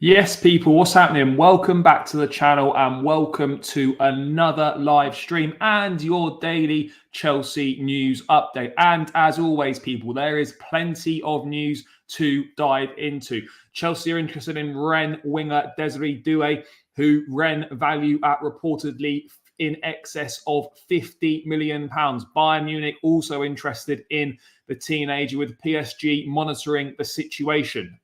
Yes, people, what's happening? Welcome back to the channel and welcome to another live stream and your daily Chelsea news update. And as always, people, there is plenty of news to dive into. Chelsea are interested in Rennes winger Desiree Doue, who Rennes value at reportedly in excess of £50 million. Bayern Munich also interested in the teenager, with PSG monitoring the situation.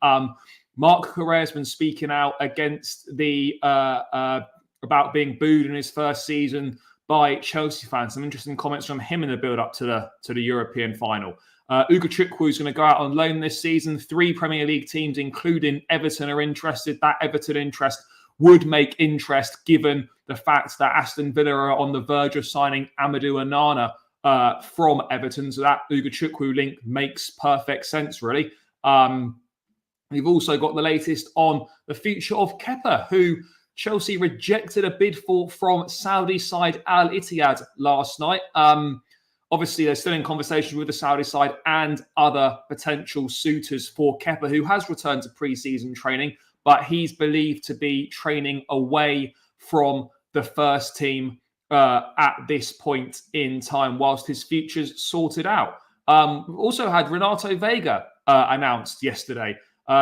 Marc Cucurella has been speaking out against the about being booed in his first season by Chelsea fans. Some interesting comments from him in the build-up to the European final. Cucurella is going to go out on loan this season. 3 Premier League teams, including Everton, are interested. That Everton interest would make interest given the fact that Aston Villa are on the verge of signing Amadou Onana from Everton. So that Cucurella link makes perfect sense, really. We've also got the latest on the future of Kepa, who Chelsea rejected a bid for from Saudi side Al-Ittihad last night. Obviously, they're still in conversation with the Saudi side and other potential suitors for Kepa, who has returned to pre-season training, but he's believed to be training away from the first team at this point in time, whilst his future's sorted out. We've also had Renato Veiga announced yesterday.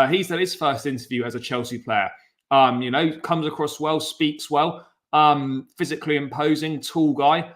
He's done his first interview as a Chelsea player. Comes across well, speaks well, physically imposing, tall guy.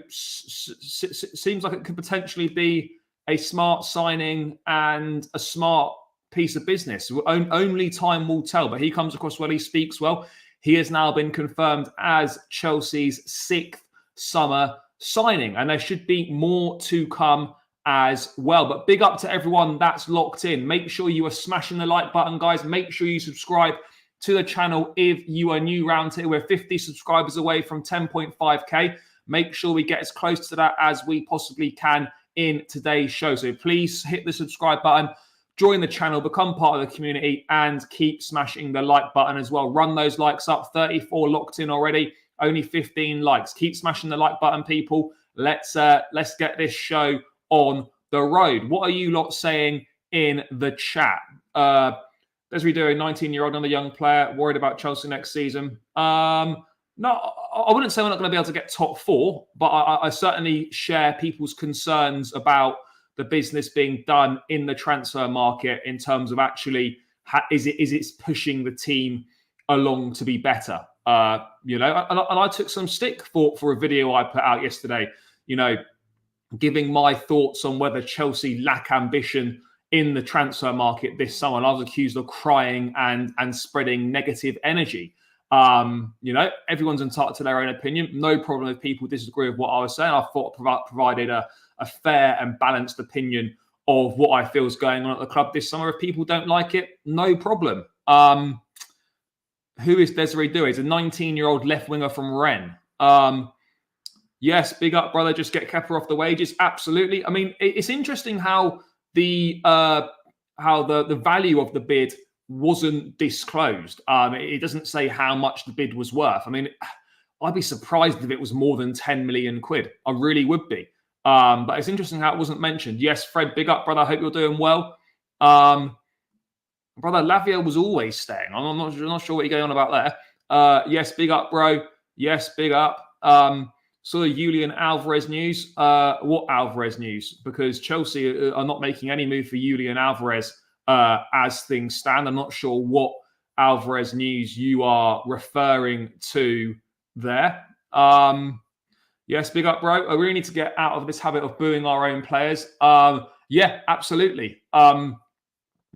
Seems like it could potentially be a smart signing and a smart piece of business. Only time will tell, but he comes across well, he speaks well. He has now been confirmed as Chelsea's 6th summer signing, and there should be more to come as well. But big up to everyone that's locked in. Make sure you are smashing the like button, guys. Make sure you subscribe to the channel if you are new around here. We're 50 subscribers away from 10.5k. Make sure we get as close to that as we possibly can in today's show. So please hit the subscribe button, join the channel, become part of the community, and keep smashing the like button as well. Run those likes up. 34 locked in already, only 15 likes. Keep smashing the like button, people. Let's get this show on the road. What are you lot saying in the chat? Desiree Doue, 19-year-old, another young player, worried about Chelsea next season. No, I wouldn't say we're not going to be able to get top 4, but I certainly share people's concerns about the business being done in the transfer market in terms of actually is it pushing the team along to be better. And I took some stick for a video I put out yesterday, giving my thoughts on whether Chelsea lack ambition in the transfer market this summer. And I was accused of crying and spreading negative energy. Everyone's entitled to their own opinion. No problem if people disagree with what I was saying. I thought I provided a fair and balanced opinion of what I feel is going on at the club this summer. If people don't like it, no problem. Who is Desiree Doue? He's a 19-year-old left winger from Rennes. Yes, big up, brother. Just get Kepa off the wages. Absolutely. I mean, it's interesting how the value of the bid wasn't disclosed. It doesn't say how much the bid was worth. I mean, I'd be surprised if it was more than 10 million quid. I really would be. But it's interesting how it wasn't mentioned. Yes, Fred, big up, brother. I hope you're doing well. Brother, Lavia was always staying. I'm not sure what you're going on about there. Yes, big up, bro. Yes, big up. Saw the Julian Alvarez news. What Alvarez news? Because Chelsea are not making any move for Julian Alvarez as things stand. I'm not sure what Alvarez news you are referring to there. Yes, big up, bro. I really need to get out of this habit of booing our own players. Yeah, absolutely.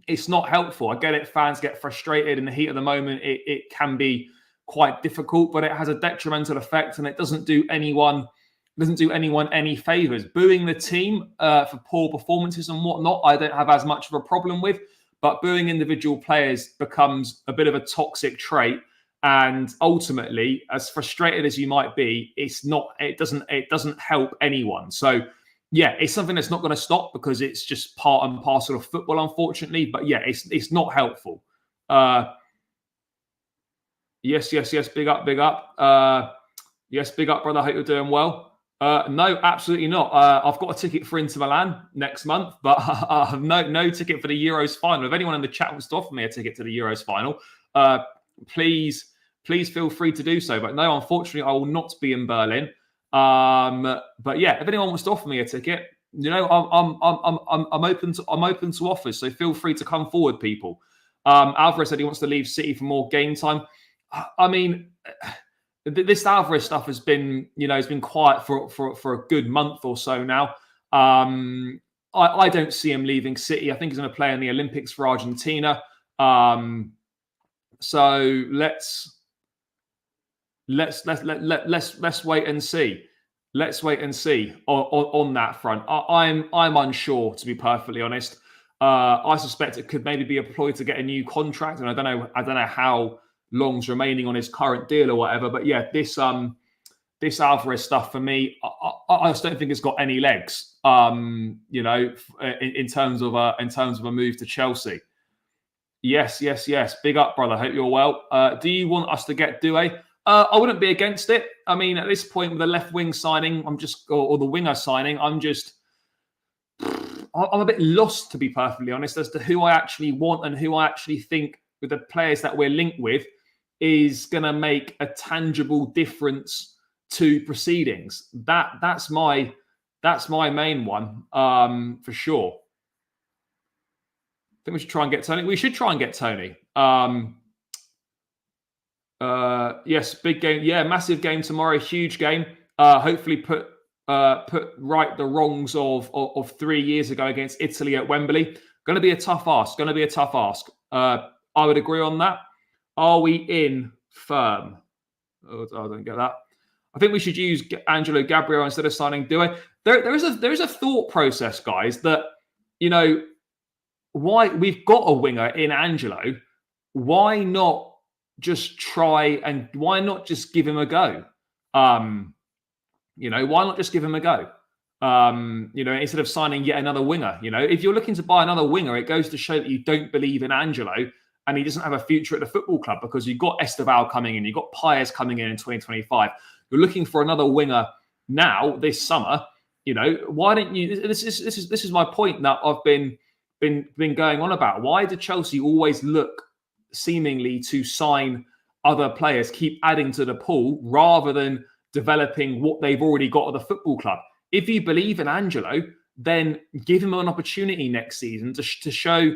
It's not helpful. I get it. Fans get frustrated in the heat of the moment. It can be quite difficult, but it has a detrimental effect, and it doesn't do anyone any favors. Booing the team for poor performances and whatnot, I don't have as much of a problem with, but booing individual players becomes a bit of a toxic trait. And ultimately, as frustrated as you might be, it doesn't help anyone. So yeah, it's something that's not going to stop because it's just part and parcel of football, unfortunately. But yeah, it's not helpful. Yes. Big up. Yes, big up, brother. I hope you're doing well. No, absolutely not. I've got a ticket for Inter Milan next month, but I have no ticket for the Euros final. If anyone in the chat wants to offer me a ticket to the Euros final, please feel free to do so. But no, unfortunately, I will not be in Berlin. But yeah, if anyone wants to offer me a ticket, I'm open to offers. So feel free to come forward, people. Alvarez said he wants to leave City for more game time. I mean, this Alvarez stuff has been, has been quiet for a good month or so now. I don't see him leaving City. I think he's going to play in the Olympics for Argentina. So let's wait and see. Let's wait and see on that front. I'm unsure, to be perfectly honest. I suspect it could maybe be employed to get a new contract, and I don't know how long's remaining on his current deal or whatever. But yeah, this Alvarez stuff for me, I just don't think it's got any legs. In terms of a move to Chelsea. Yes. Big up, brother. Hope you're well. Do you want us to get Doue? I wouldn't be against it. I mean, at this point with the left wing signing, or the winger signing, I'm a bit lost, to be perfectly honest, as to who I actually want and who I actually think with the players that we're linked with is going to make a tangible difference to proceedings. That's my main one, for sure. I think we should try and get Tony. We should try and get Tony. Yes, big game. Yeah, massive game tomorrow. Huge game. Hopefully put right the wrongs of 3 years ago against Italy at Wembley. Going to be a tough ask. I would agree on that. Are we in firm? Oh, I don't get that. I think we should use Angelo Gabriel instead of signing Doue. There is a thought process, guys, that, why we've got a winger in Angelo. Why not just try and why not just give him a go? Why not just give him a go? Instead of signing yet another winger. If you're looking to buy another winger, it goes to show that you don't believe in Angelo and he doesn't have a future at the football club, because you've got Esteval coming in, you've got Paez coming in 2025. You're looking for another winger now this summer. Why don't you? This is my point that I've been going on about. Why do Chelsea always look seemingly to sign other players, keep adding to the pool rather than developing what they've already got at the football club? If you believe in Angelo, then give him an opportunity next season to show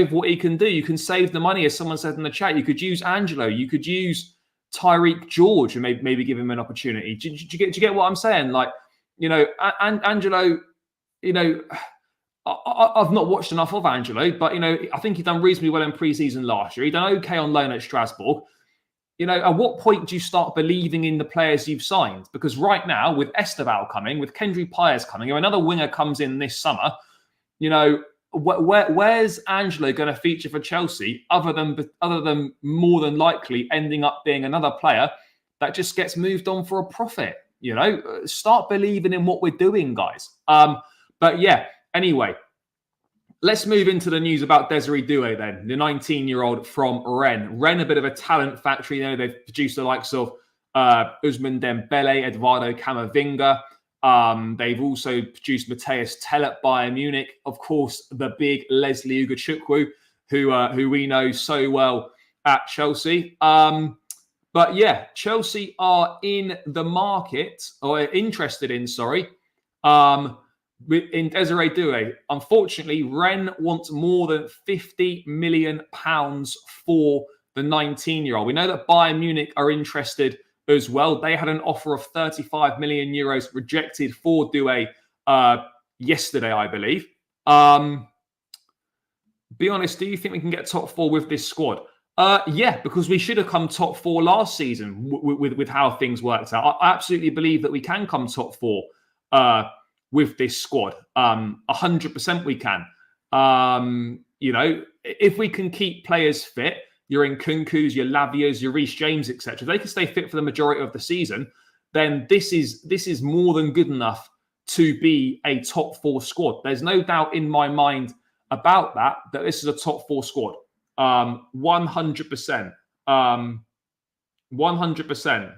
what he can do. You can save the money, as someone said in the chat. You could use Angelo. You could use Tyreek George and maybe give him an opportunity. Do you get what I'm saying? Like, Angelo, I've not watched enough of Angelo, but, I think he done reasonably well in pre-season last year. He done okay on loan at Strasbourg. At what point do you start believing in the players you've signed? Because right now, with Esteval coming, with Kendry Paez coming, if another winger comes in this summer, where's Angelo going to feature for Chelsea other than more than likely ending up being another player that just gets moved on for a profit? Start believing in what we're doing, guys. But yeah, anyway, let's move into the news about Desiree Doue then, the 19-year-old from Rennes. Rennes, a bit of a talent factory. They've produced the likes of Ousmane Dembele, Eduardo Camavinga. They've also produced Matthias Tell at Bayern Munich. Of course, the big Leslie Ugochukwu, who we know so well at Chelsea. But yeah, Chelsea are in the market, or interested in, in Desiree Doue. Unfortunately, Rennes wants more than £50 million for the 19-year-old. We know that Bayern Munich are interested as well. They had an offer of 35 million euros rejected for Doue yesterday, I believe. Be honest, do you think we can get top four with this squad? Yeah, because we should have come top four last season with how things worked out. I absolutely believe that we can come top four with this squad. 100% we can. If we can keep players fit, your Nkunkus, your Lavias, your Reece James, etc., they can stay fit for the majority of the season, then this is more than good enough to be a top four squad. There's no doubt in my mind about that this is a top four squad. 100%. 100%.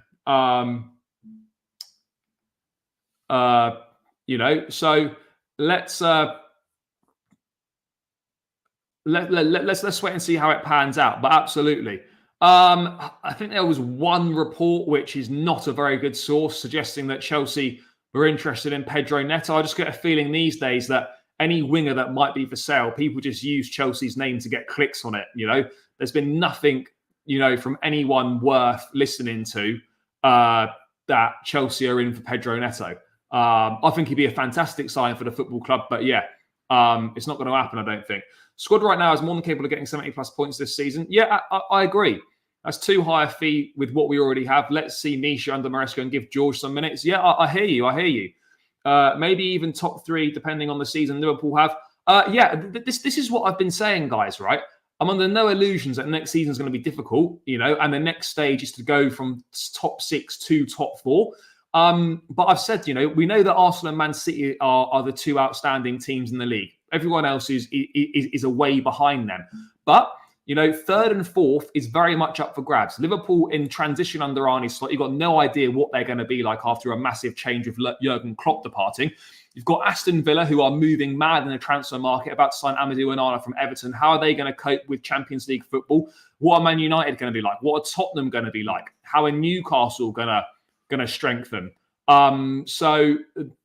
So let's let's wait and see how it pans out. But absolutely. I think there was one report, which is not a very good source, suggesting that Chelsea were interested in Pedro Neto. I just get a feeling these days that any winger that might be for sale, people just use Chelsea's name to get clicks on it. There's been nothing, from anyone worth listening to that Chelsea are in for Pedro Neto. I think he'd be a fantastic sign for the football club, but it's not going to happen, I don't think. Squad right now is more than capable of getting 70 plus points this season. Yeah, I agree. That's too high a fee with what we already have. Let's see Misha under Maresca and give George some minutes. Yeah, I hear you. Maybe even top 3, depending on the season Liverpool have. This is what I've been saying, guys, right? I'm under no illusions that next season is going to be difficult, and the next stage is to go from top 6 to top 4. But I've said, we know that Arsenal and Man City are the 2 outstanding teams in the league. Everyone else is away behind them. But, 3rd and 4th is very much up for grabs. Liverpool in transition under Arne Slot, you've got no idea what they're going to be like after a massive change with Jurgen Klopp departing. You've got Aston Villa, who are moving mad in the transfer market, about to sign Amadou Onana from Everton. How are they going to cope with Champions League football? What are Man United going to be like? What are Tottenham going to be like? How are Newcastle going to strengthen? So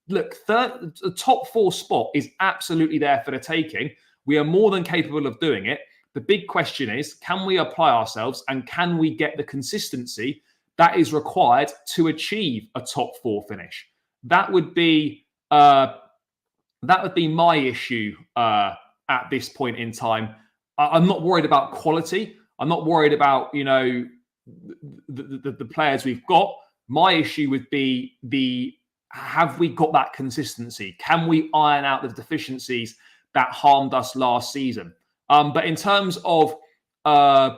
look, the top 4 spot is absolutely there for the taking. We are more than capable of doing it. The big question is, can we apply ourselves and can we get the consistency that is required to achieve a top 4 finish? That would be my issue at this point in time. I'm not worried about quality. I'm not worried about the players we've got. My issue would be have we got that consistency? Can we iron out the deficiencies that harmed us last season? But in terms of, I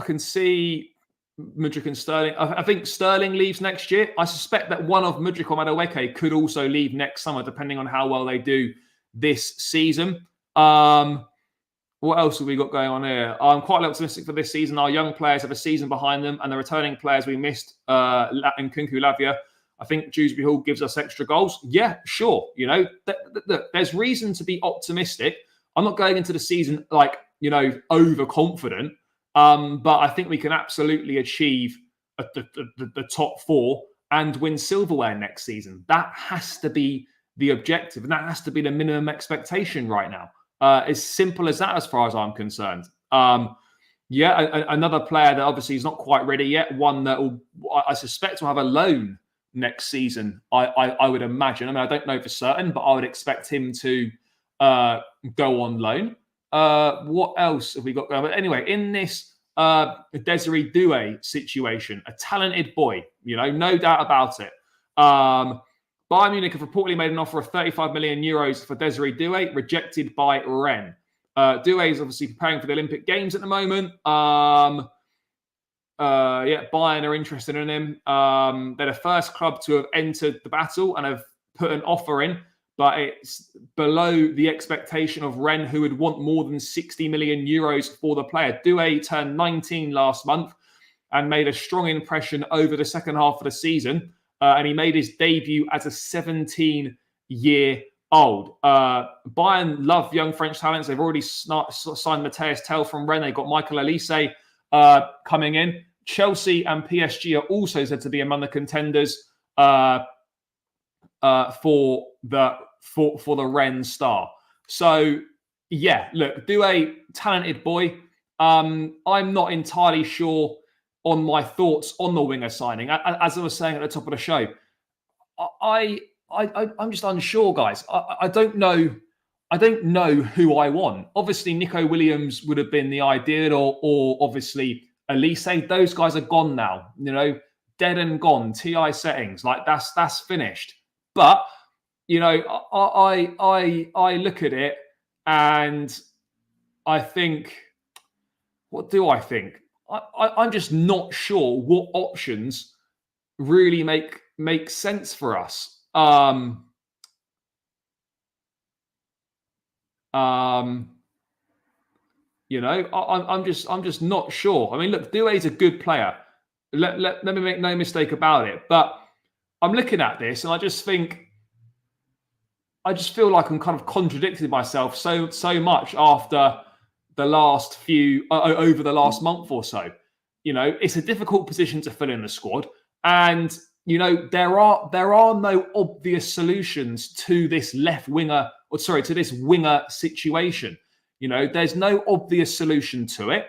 can see Mudryk and Sterling. I think Sterling leaves next year. I suspect that one of Mudryk or Madueke could also leave next summer, depending on how well they do this season. What else have we got going on here? I'm quite optimistic for this season. Our young players have a season behind them, and the returning players we missed, and Kunku Lavia, I think Dewsbury Hall gives us extra goals. Yeah, sure. There's reason to be optimistic. I'm not going into the season overconfident, but I think we can absolutely achieve the top 4 and win silverware next season. That has to be the objective, and that has to be the minimum expectation right now. As simple as that, as far as I'm concerned. Another player that obviously is not quite ready yet, one that I suspect will have a loan next season, I would imagine. I mean, I don't know for certain, but I would expect him to go on loan. What else have we got going? But anyway, in this Desiree Doue situation, a talented boy, no doubt about it. Bayern Munich have reportedly made an offer of 35 million euros for Desiree Doue, rejected by Rennes. Doue is obviously preparing for the Olympic Games at the moment. Bayern are interested in him. They're the first club to have entered the battle and have put an offer in, but it's below the expectation of Rennes, who would want more than 60 million euros for the player. Doue turned 19 last month and made a strong impression over the second half of the season. And he made his debut as a 17-year-old. Bayern love young French talents. They've already signed Matthias Tell from Rennes. They've got Michael Elise coming in. Chelsea and PSG are also said to be among the contenders for the Rennes star. So, look, Doue, talented boy. I'm not entirely sure on my thoughts on the winger signing. As I was saying at the top of the show, I'm just unsure, guys. I don't know who I want. Obviously, Nico Williams would have been the ideal, or obviously Elise. Those guys are gone now. Dead and gone. TI settings, like that's finished. But I look at it and I think, what do I think? I'm just not sure what options really make sense for us. I'm just not sure. I mean, look, Doue's a good player. Let me make no mistake about it. But I'm looking at this and I just feel like I'm kind of contradicting myself so much after the last over the last month or so. It's a difficult position to fill in the squad, and there are no obvious solutions to this to this winger situation. There's no obvious solution to it.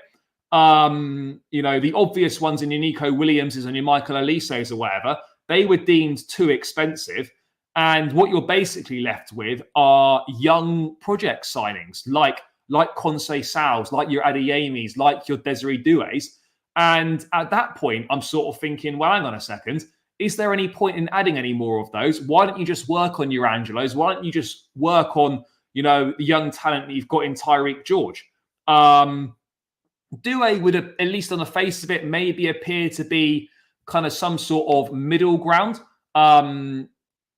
The obvious ones in your Nico Williamses and your Michael Olise's or whatever, they were deemed too expensive. And what you're basically left with are young project signings like Conseil Sal's, like your Adeyemis, like your Desiree Doue's. And at that point, I'm sort of thinking, well, hang on a second. Is there any point in adding any more of those? Why don't you just work on your Angelos? Why don't you just work on, the young talent that you've got in Tyreek George? Doue would have, at least on the face of it, maybe appear to be kind of some sort of middle ground.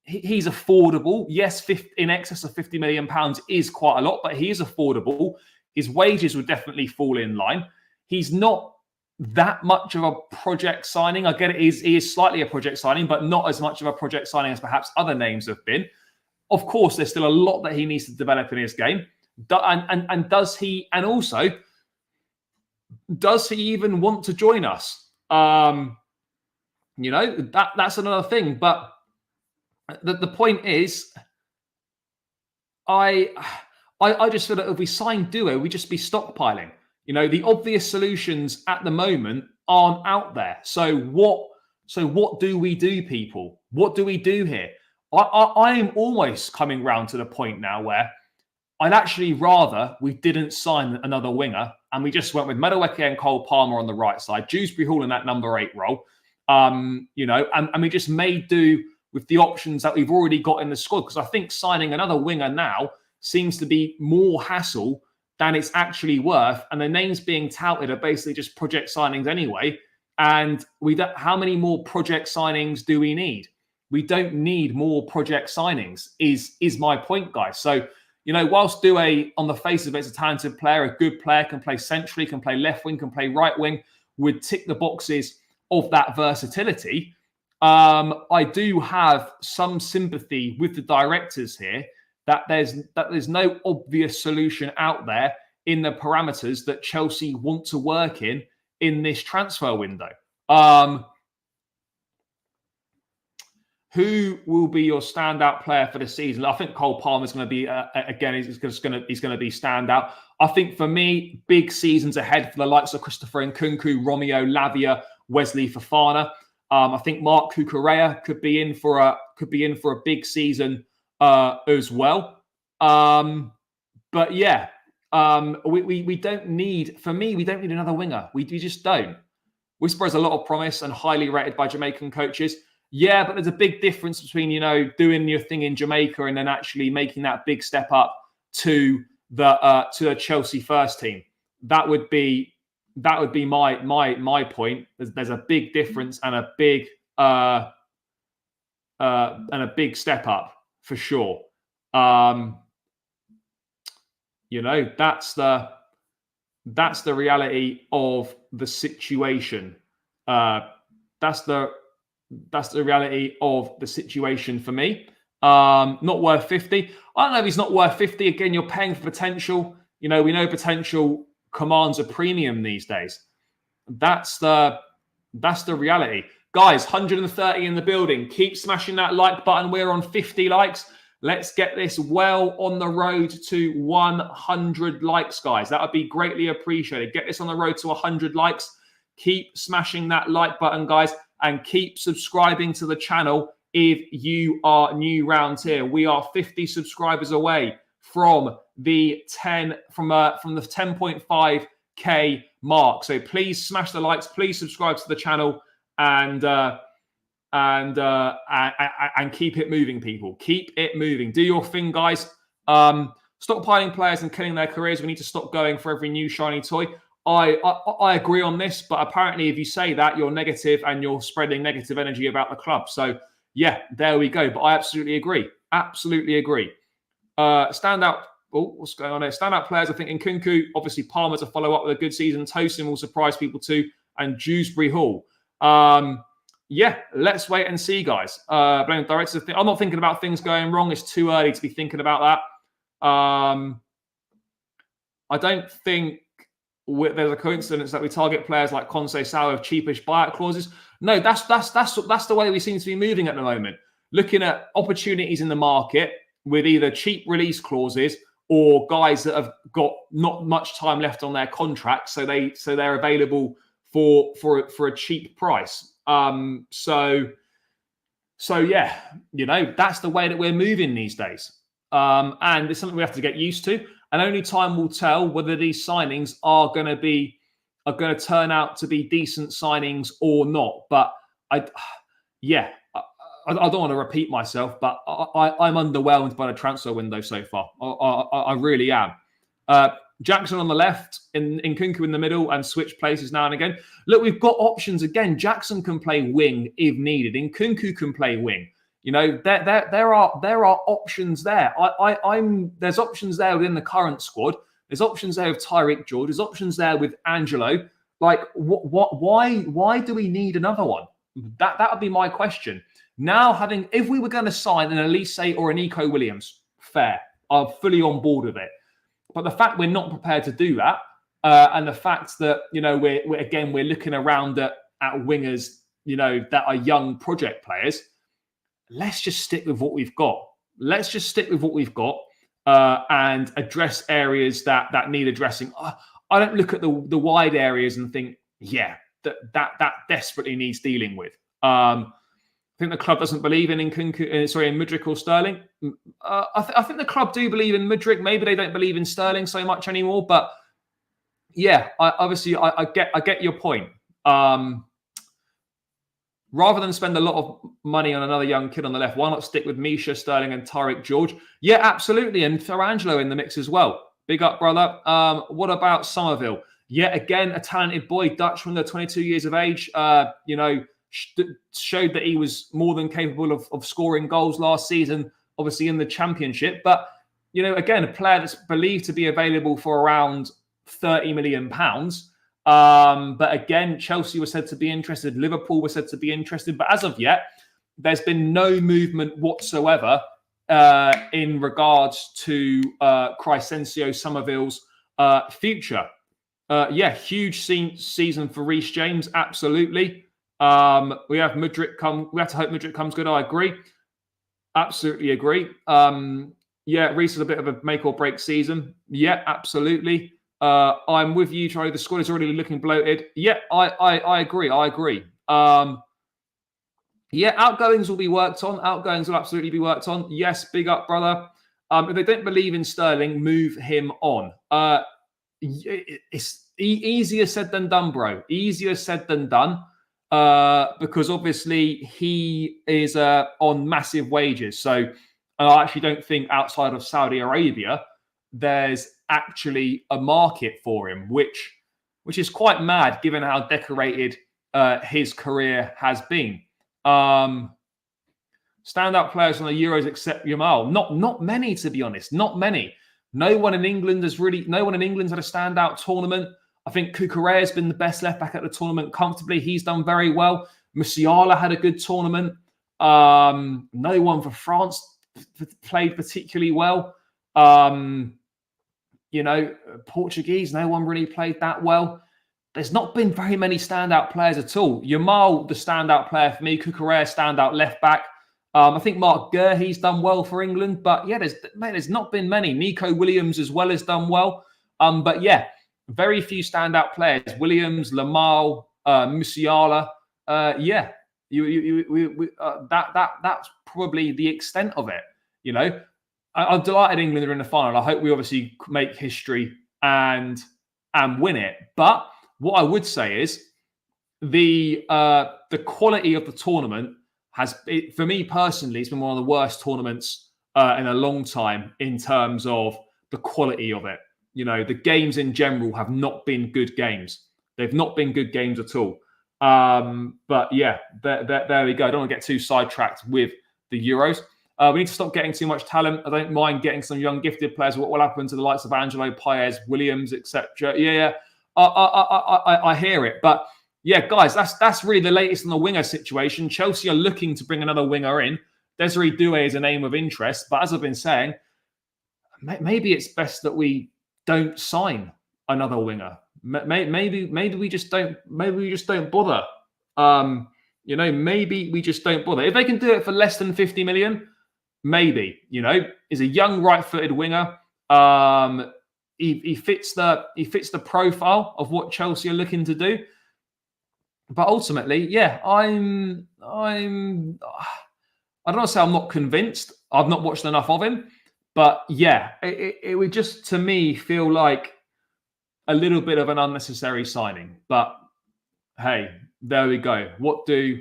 He's affordable. Yes, in excess of £50 million is quite a lot, but he is affordable. His wages would definitely fall in line. He's not that much of a project signing. I get it, he is slightly a project signing, but not as much of a project signing as perhaps other names have been. Of course, there's still a lot that he needs to develop in his game. And does he even want to join us? That's another thing. But the point is, I just feel that if we sign Doue, we just be stockpiling. The obvious solutions at the moment aren't out there. So what do we do, people? What do we do here? I am almost coming round to the point now where I'd actually rather we didn't sign another winger and we just went with Madueke and Cole Palmer on the right side, Dewsbury Hall in that number 8 role, and we just made do with the options that we've already got in the squad. Because I think signing another winger now seems to be more hassle than it's actually worth. And the names being touted are basically just project signings anyway. And how many more project signings do we need? We don't need more project signings, is my point, guys. So, whilst Doue, on the face of it, is a talented player, a good player, can play centrally, can play left wing, can play right wing, would tick the boxes of that versatility. I do have some sympathy with the directors here that there's no obvious solution out there in the parameters that Chelsea want to work in this transfer window. Who will be your standout player for the season? I think Cole Palmer is going to be he's going to be standout. I think for me, big seasons ahead for the likes of Christopher Nkunku, Romeo Lavia, Wesley Fofana. I think Mark Cucurella could be in for a big season as well. But yeah, we don't need. For me, we don't need another winger. We just don't. Whisper has a lot of promise and highly rated by Jamaican coaches. Yeah, but there's a big difference between, doing your thing in Jamaica and then actually making that big step up to the Chelsea first team. That would be my point. There's a big difference and a big step up for sure. That's the reality of the situation. That's the reality of the situation for me. Not worth 50. I don't know if he's not worth 50. Again, you're paying for potential. We know potential commands a premium these days. That's the reality. Guys, 130 in the building. Keep smashing that like button. We're on 50 likes. Let's get this well on the road to 100 likes, guys. That would be greatly appreciated. Get this on the road to 100 likes. Keep smashing that like button, guys, and keep subscribing to the channel if you are new round here. We are 50 subscribers away from the 10.5k mark. So please smash the likes. Please subscribe to the channel and keep it moving, people. Keep it moving. Do your thing, guys. Stop piling players and killing their careers. We need to stop going for every new shiny toy. I agree on this, but apparently if you say that, you're negative and you're spreading negative energy about the club. So yeah, there we go. But I absolutely agree. Absolutely agree. Standout. Oh, what's going on there? Standout players, I think Nkunku, obviously Palmer to follow up with a good season. Tosin will surprise people too. And Dewsbury Hall. yeah, let's wait and see, guys. Blame directors. I'm not thinking about things going wrong. It's too early to be thinking about that. I don't think there's a coincidence that we target players like Conceição with cheapish buyout clauses. No, that's the way we seem to be moving at the moment. Looking at opportunities in the market with either cheap release clauses or guys that have got not much time left on their contract, so they're available for a cheap price. So yeah, that's the way that we're moving these days. And it's something we have to get used to. And only time will tell whether these signings are going to turn out to be decent signings or not. But I don't want to repeat myself, but I'm underwhelmed by the transfer window so far. I really am. Jackson on the left, in Nkunku in the middle, and switch places now and again. Look, we've got options again. Jackson can play wing if needed. Nkunku can play wing. There are options there. There's options there within the current squad. There's options there with Tyreek George. There's options there with Angelo. Like, why do we need another one? That would be my question. Now, if we were going to sign an Elise or an Nico Williams, fair. I'm fully on board with it. But the fact we're not prepared to do that, and the fact that we're looking around at wingers, that are young project players. Let's just stick with what we've got. Let's just stick with what we've got and address areas that need addressing. I don't look at the wide areas and think, yeah, that desperately needs dealing with. I think the club doesn't believe in Mudryk or Sterling. I think the club do believe in Mudryk. Maybe they don't believe in Sterling so much anymore. But yeah, I get your point. Rather than spend a lot of money on another young kid on the left, why not stick with Misha, Sterling, and Tyreek George? Yeah, absolutely, and throw Angelo in the mix as well. Big up, brother. What about Somerville? Yet again, a talented boy, Dutch winger, 22 years of age. Showed that he was more than capable of scoring goals last season, obviously in the Championship. But, again, a player that's believed to be available for around £30 million. But again, Chelsea was said to be interested. Liverpool was said to be interested. But as of yet, there's been no movement whatsoever in regards to Crysencio Somerville's future. Huge season for Reece James. Absolutely. We have Mudryk come. We have to hope Mudryk comes good. I agree. Absolutely agree. Reece is a bit of a make or break season. Yeah, absolutely. I'm with you, Charlie. The squad is already looking bloated. Yeah, I agree. Outgoings will be worked on. Outgoings will absolutely be worked on. Yes, big up, brother. If they don't believe in Sterling, move him on. It's easier said than done, bro. Easier said than done. Because obviously he is on massive wages. So I actually don't think outside of Saudi Arabia there's actually a market for him, which is quite mad given how decorated his career has been. Standout players on the Euros except Yamal. Not many, to be honest. Not many. No one in England's had a standout tournament. I think Cucurella has been the best left back at the tournament comfortably. He's done very well. Musiala had a good tournament. No one for France played particularly well. Portuguese, no one really played that well. There's not been very many standout players at all. Yamal, the standout player for me. Cucurella, standout left back. I think Mark Guehi's done well for England. But yeah, there's not been many. Nico Williams as well has done well. But yeah, very few standout players. Williams, Lamal, Musiala. That's probably the extent of it. I'm delighted England are in the final. I hope we obviously make history and win it. But what I would say is the quality of the tournament for me personally, it's been one of the worst tournaments in a long time in terms of the quality of it. The games in general have not been good games. They've not been good games at all. But yeah, there we go. I don't want to get too sidetracked with the Euros. We need to stop getting too much talent. I don't mind getting some young gifted players. What will happen to the likes of Angelo, Paez, Williams, etc.? Yeah. I hear it. But yeah, guys, that's really the latest on the winger situation. Chelsea are looking to bring another winger in. Desiree Doue is a name of interest, but as I've been saying, maybe it's best that we don't sign another winger. Maybe we just don't. Maybe we just don't bother. Maybe we just don't bother. If they can do it for less than 50 million, maybe. Is a young right-footed winger. He fits the profile of what Chelsea are looking to do. But ultimately, yeah, I don't want to say I'm not convinced. I've not watched enough of him. But yeah, it would just, to me, feel like a little bit of an unnecessary signing. But hey, there we go. What do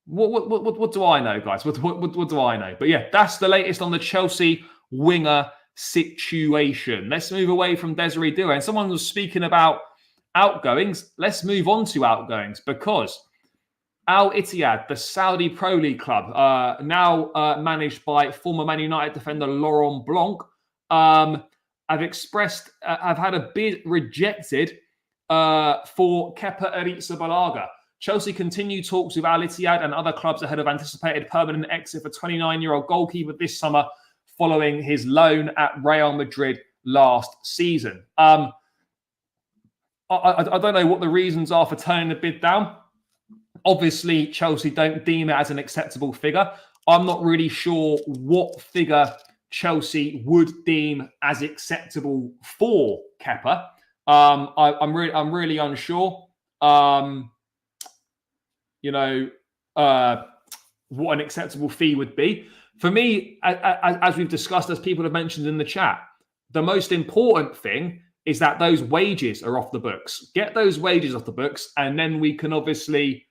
I know, guys? What do I know? But yeah, that's the latest on the Chelsea winger situation. Let's move away from Desiree Doue. And someone was speaking about outgoings. Let's move on to outgoings, because Al-Ittihad, the Saudi Pro League club, now managed by former Man United defender Laurent Blanc, have had a bid rejected for Kepa Arrizabalaga. Chelsea continue talks with Al-Ittihad and other clubs ahead of anticipated permanent exit for 29-year-old goalkeeper this summer, following his loan at Real Madrid last season. I don't know what the reasons are for turning the bid down. Obviously, Chelsea don't deem it as an acceptable figure. I'm not really sure what figure Chelsea would deem as acceptable for Kepa. I'm really unsure. What an acceptable fee would be. For me, as we've discussed, as people have mentioned in the chat, the most important thing is that those wages are off the books. Get those wages off the books, and then we can obviously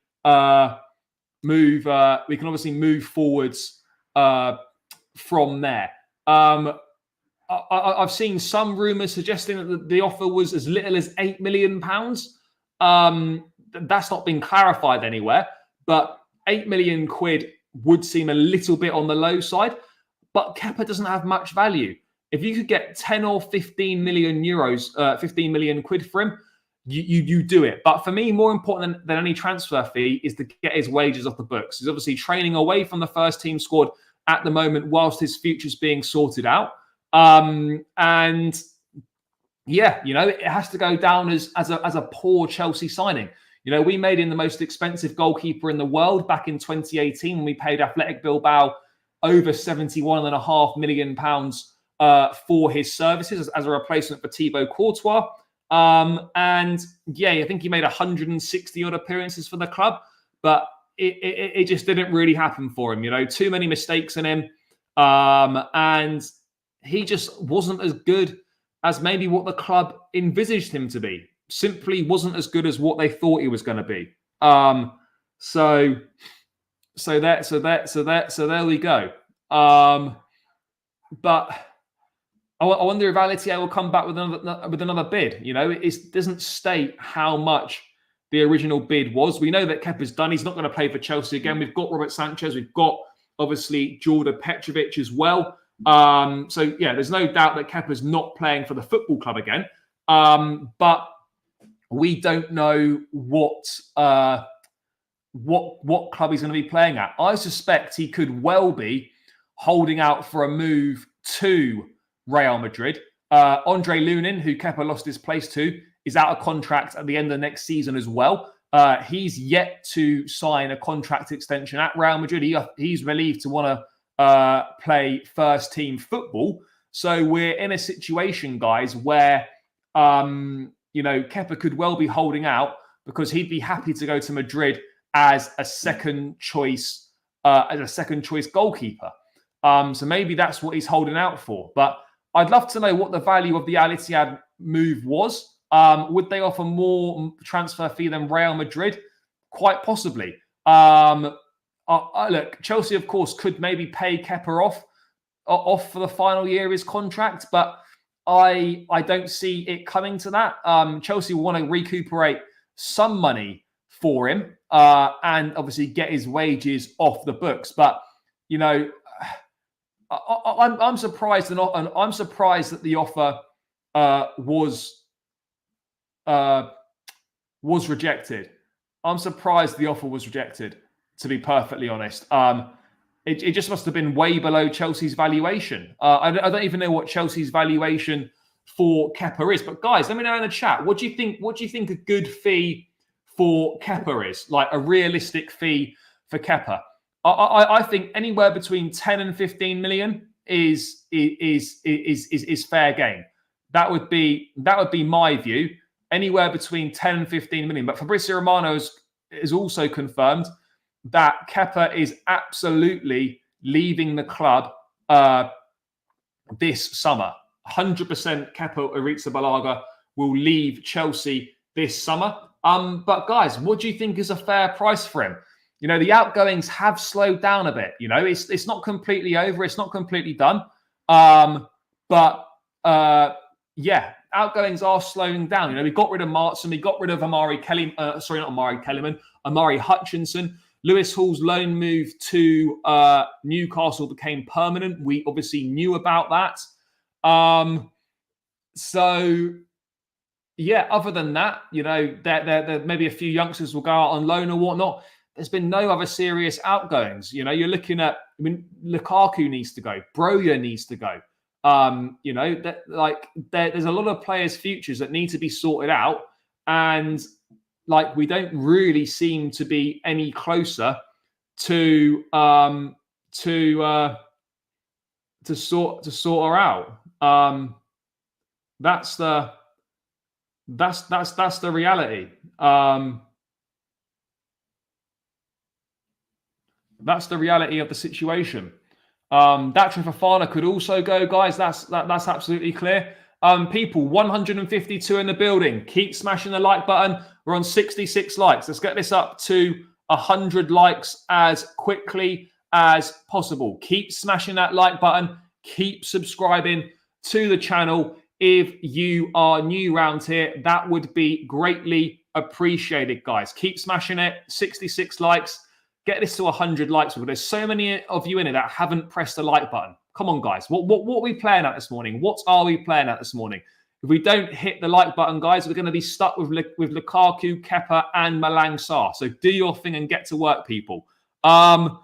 move forwards from there. I've seen some rumours suggesting that the offer was as little as £8 million. That's not been clarified anywhere, but £8 million would seem a little bit on the low side. But Kepa doesn't have much value. If you could get 10 or 15 million euros, 15 million quid for him, you do it. But for me, more important than any transfer fee is to get his wages off the books. He's obviously training away from the first team squad at the moment whilst his future's being sorted out. And yeah, it has to go down as a poor Chelsea signing. We made him the most expensive goalkeeper in the world back in 2018 when we paid Athletic Bilbao over £71.5 million for his services as a replacement for Thibaut Courtois. And yeah, I think he made 160 odd appearances for the club, but it just didn't really happen for him. Too many mistakes in him. And he just wasn't as good as maybe what the club envisaged him to be. Simply wasn't as good as what they thought he was going to be. So there we go. But I wonder if Al-Ittihad will come back with another bid. It doesn't state how much the original bid was. We know that Kepa's done. He's not going to play for Chelsea again. We've got Robert Sanchez. We've got, obviously, Jordan Petrovic as well. So, yeah, there's no doubt that Kepa's not playing for the football club again. But we don't know what club he's going to be playing at. I suspect he could well be holding out for a move to Real Madrid. Andre Lunin, who Kepa lost his place to, is out of contract at the end of next season as well. He's yet to sign a contract extension at Real Madrid. He's believed to want to play first team football. So we're in a situation, guys, where Kepa could well be holding out because he'd be happy to go to Madrid as a second choice goalkeeper. So maybe that's what he's holding out for. But I'd love to know what the value of the Al-Ittihad move was. Would they offer more transfer fee than Real Madrid? Quite possibly. Look, Chelsea, of course, could maybe pay Kepa off for the final year of his contract, but I don't see it coming to that. Chelsea will want to recuperate some money for him and obviously get his wages off the books. But, I'm surprised I'm surprised that the offer was rejected. I'm surprised the offer was rejected, to be perfectly honest. It just must have been way below Chelsea's valuation. I don't even know what Chelsea's valuation for Kepa is. But guys, let me know in the chat. What do you think? What do you think a good fee for Kepa is? Like a realistic fee for Kepa? I think anywhere between 10 and 15 million is fair game. That would be my view. Anywhere between 10 and 15 million. But Fabrizio Romano is also confirmed that Kepa is absolutely leaving the club this summer. 100% Kepa Arrizabalaga will leave Chelsea this summer. But guys, what do you think is a fair price for him? You know, the outgoings have slowed down a bit. You know, it's not completely over. It's not completely done. Yeah, outgoings are slowing down. You know, we got rid of Martson, we got rid of Amari Hutchinson. Lewis Hall's loan move to Newcastle became permanent. We obviously knew about that. So, yeah, other than that, you know, there maybe a few youngsters will go out on loan or whatnot. There's been no other serious outgoings. You know, you're looking at, I mean, Lukaku needs to go. Broja needs to go. You know, there's a lot of players' futures that need to be sorted out. And like, we don't really seem to be any closer to sort her out. That's the reality. That's the reality of the situation. Datrin Fofana could also go, guys. That's absolutely clear. People, 152 in the building. Keep smashing the like button. We're on 66 likes. Let's get this up to 100 likes as quickly as possible. Keep smashing that like button. Keep subscribing to the channel. If you are new around here, that would be greatly appreciated, guys. Keep smashing it. 66 likes. Get this to 100 likes. There's so many of you in it that haven't pressed the like button. Come on, guys. What are we playing at this morning? What are we playing at this morning? If we don't hit the like button, guys, we're going to be stuck with Lukaku, Kepa, and Malang Sarr. So do your thing and get to work, people. Sell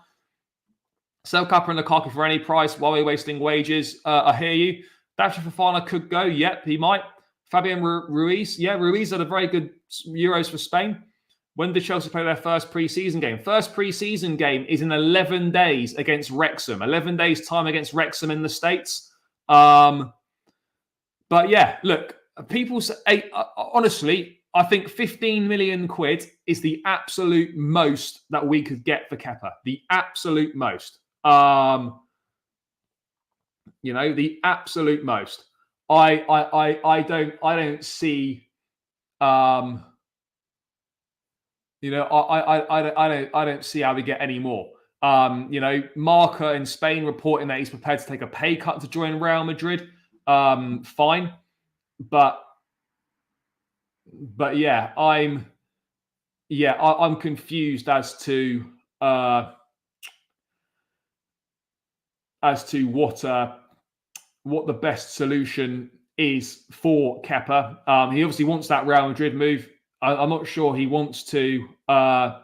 Kepa and Lukaku for any price while we're wasting wages. I hear you. Datrin Fofana could go. Yep, he might. Fabian Ruiz. Yeah, Ruiz had a very good Euros for Spain. When did Chelsea play their first pre-season game? First pre-season game is in 11 days against Wrexham. 11 days' time against Wrexham in the States. But yeah, look, people say, honestly, I think 15 million quid is the absolute most that we could get for Kepa. The absolute most. You know, the absolute most. I don't see. You know, I don't see how we get any more. You know, Marca in Spain reporting that he's prepared to take a pay cut to join Real Madrid. Fine, but yeah, I'm confused as to what the best solution is for Kepa. He obviously wants that Real Madrid move. I'm not sure he wants to I'm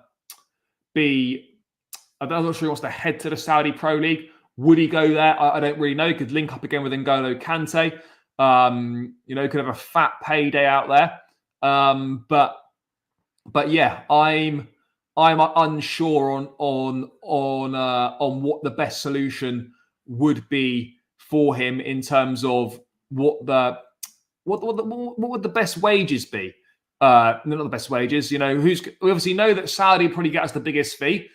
not sure he wants to head to the Saudi Pro League. Would he go there? I don't really know. He could link up again with N'Golo Kante. You know, could have a fat payday out there. But yeah, I'm unsure on what the best solution would be for him in terms of what would the best wages be. Not the best wages, you know. We obviously know that Saudi probably get us the biggest fee,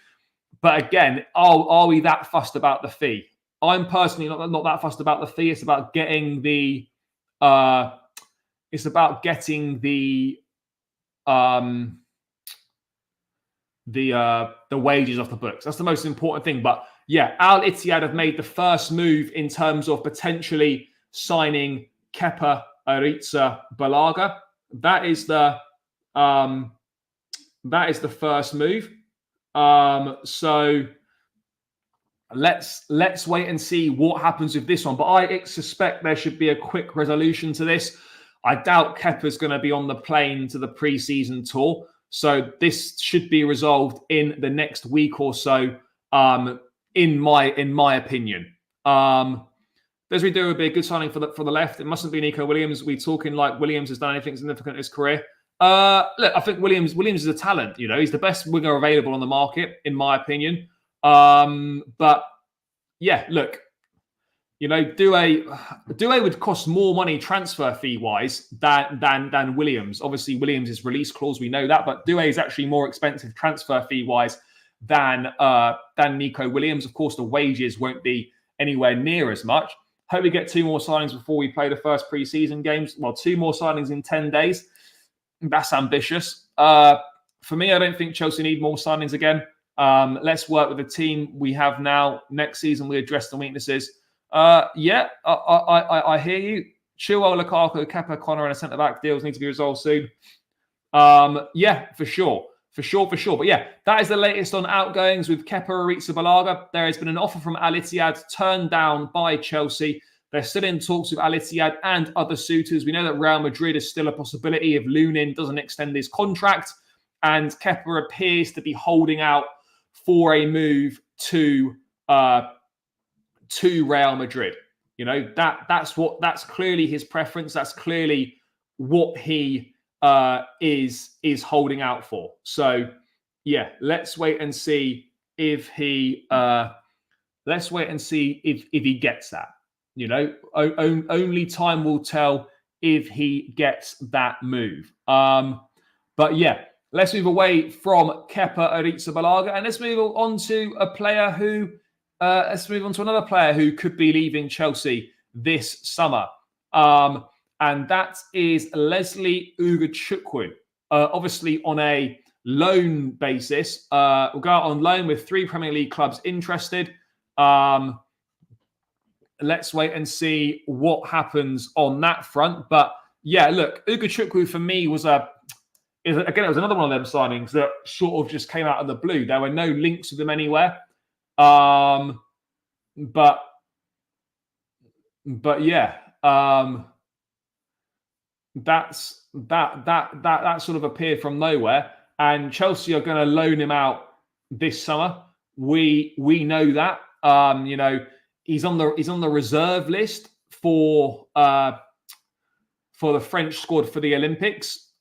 but again, are we that fussed about the fee? I'm personally not that fussed about the fee. It's about getting the wages off the books. That's the most important thing. But yeah, Al-Ittihad have made the first move in terms of potentially signing Kepa Arrizabalaga. That is the first move. So let's wait and see what happens with this one. But I suspect there should be a quick resolution to this. I doubt Kepa's going to be on the plane to the pre-season tour. So this should be resolved in the next week or so, in my opinion. Desiree Doue would be a good signing for the left. It mustn't be Nico Williams. We're talking like Williams has done anything significant in his career. Look, I think Williams is a talent. He's the best winger available on the market, in my opinion. But yeah, look, Doue would cost more money transfer fee wise than Williams. Obviously, Williams' release clause, we know that, but Doue is actually more expensive transfer fee wise than Nico Williams. Of course, the wages won't be anywhere near as much. Hope we get 2 more signings before we play the first pre-season games. Well, 2 more signings in 10 days. That's ambitious. For me, I don't think Chelsea need more signings again. Let's work with the team we have now. Next season, we address the weaknesses. I hear you. Chilwell, Lukaku, Kepa, Connor, and a centre-back deals need to be resolved soon. Yeah, for sure. But yeah, that is the latest on outgoings with Kepa Arrizabalaga. There has been an offer from Al-Ittihad turned down by Chelsea. They're still in talks with Al-Ittihad and other suitors. We know that Real Madrid is still a possibility if Lunin doesn't extend his contract. And Kepa appears to be holding out for a move to Real Madrid. That's clearly his preference. That's clearly what he is holding out for. So yeah, let's wait and see if he gets that. Only time will tell if he gets that move. But yeah, let's move away from Kepa Arrizabalaga and let's move on to a player who let's move on to another player who could be leaving Chelsea this summer. And that is Leslie Ugochukwu, obviously on a loan basis. We'll go out on loan with 3 Premier League clubs interested. Let's wait and see what happens on that front. But yeah, look, Ugochukwu for me was it was another one of them signings that sort of just came out of the blue. There were no links with them anywhere. But yeah, that sort of appeared from nowhere, and Chelsea are going to loan him out this summer. We know that. He's on the reserve list for the French squad for the Olympics.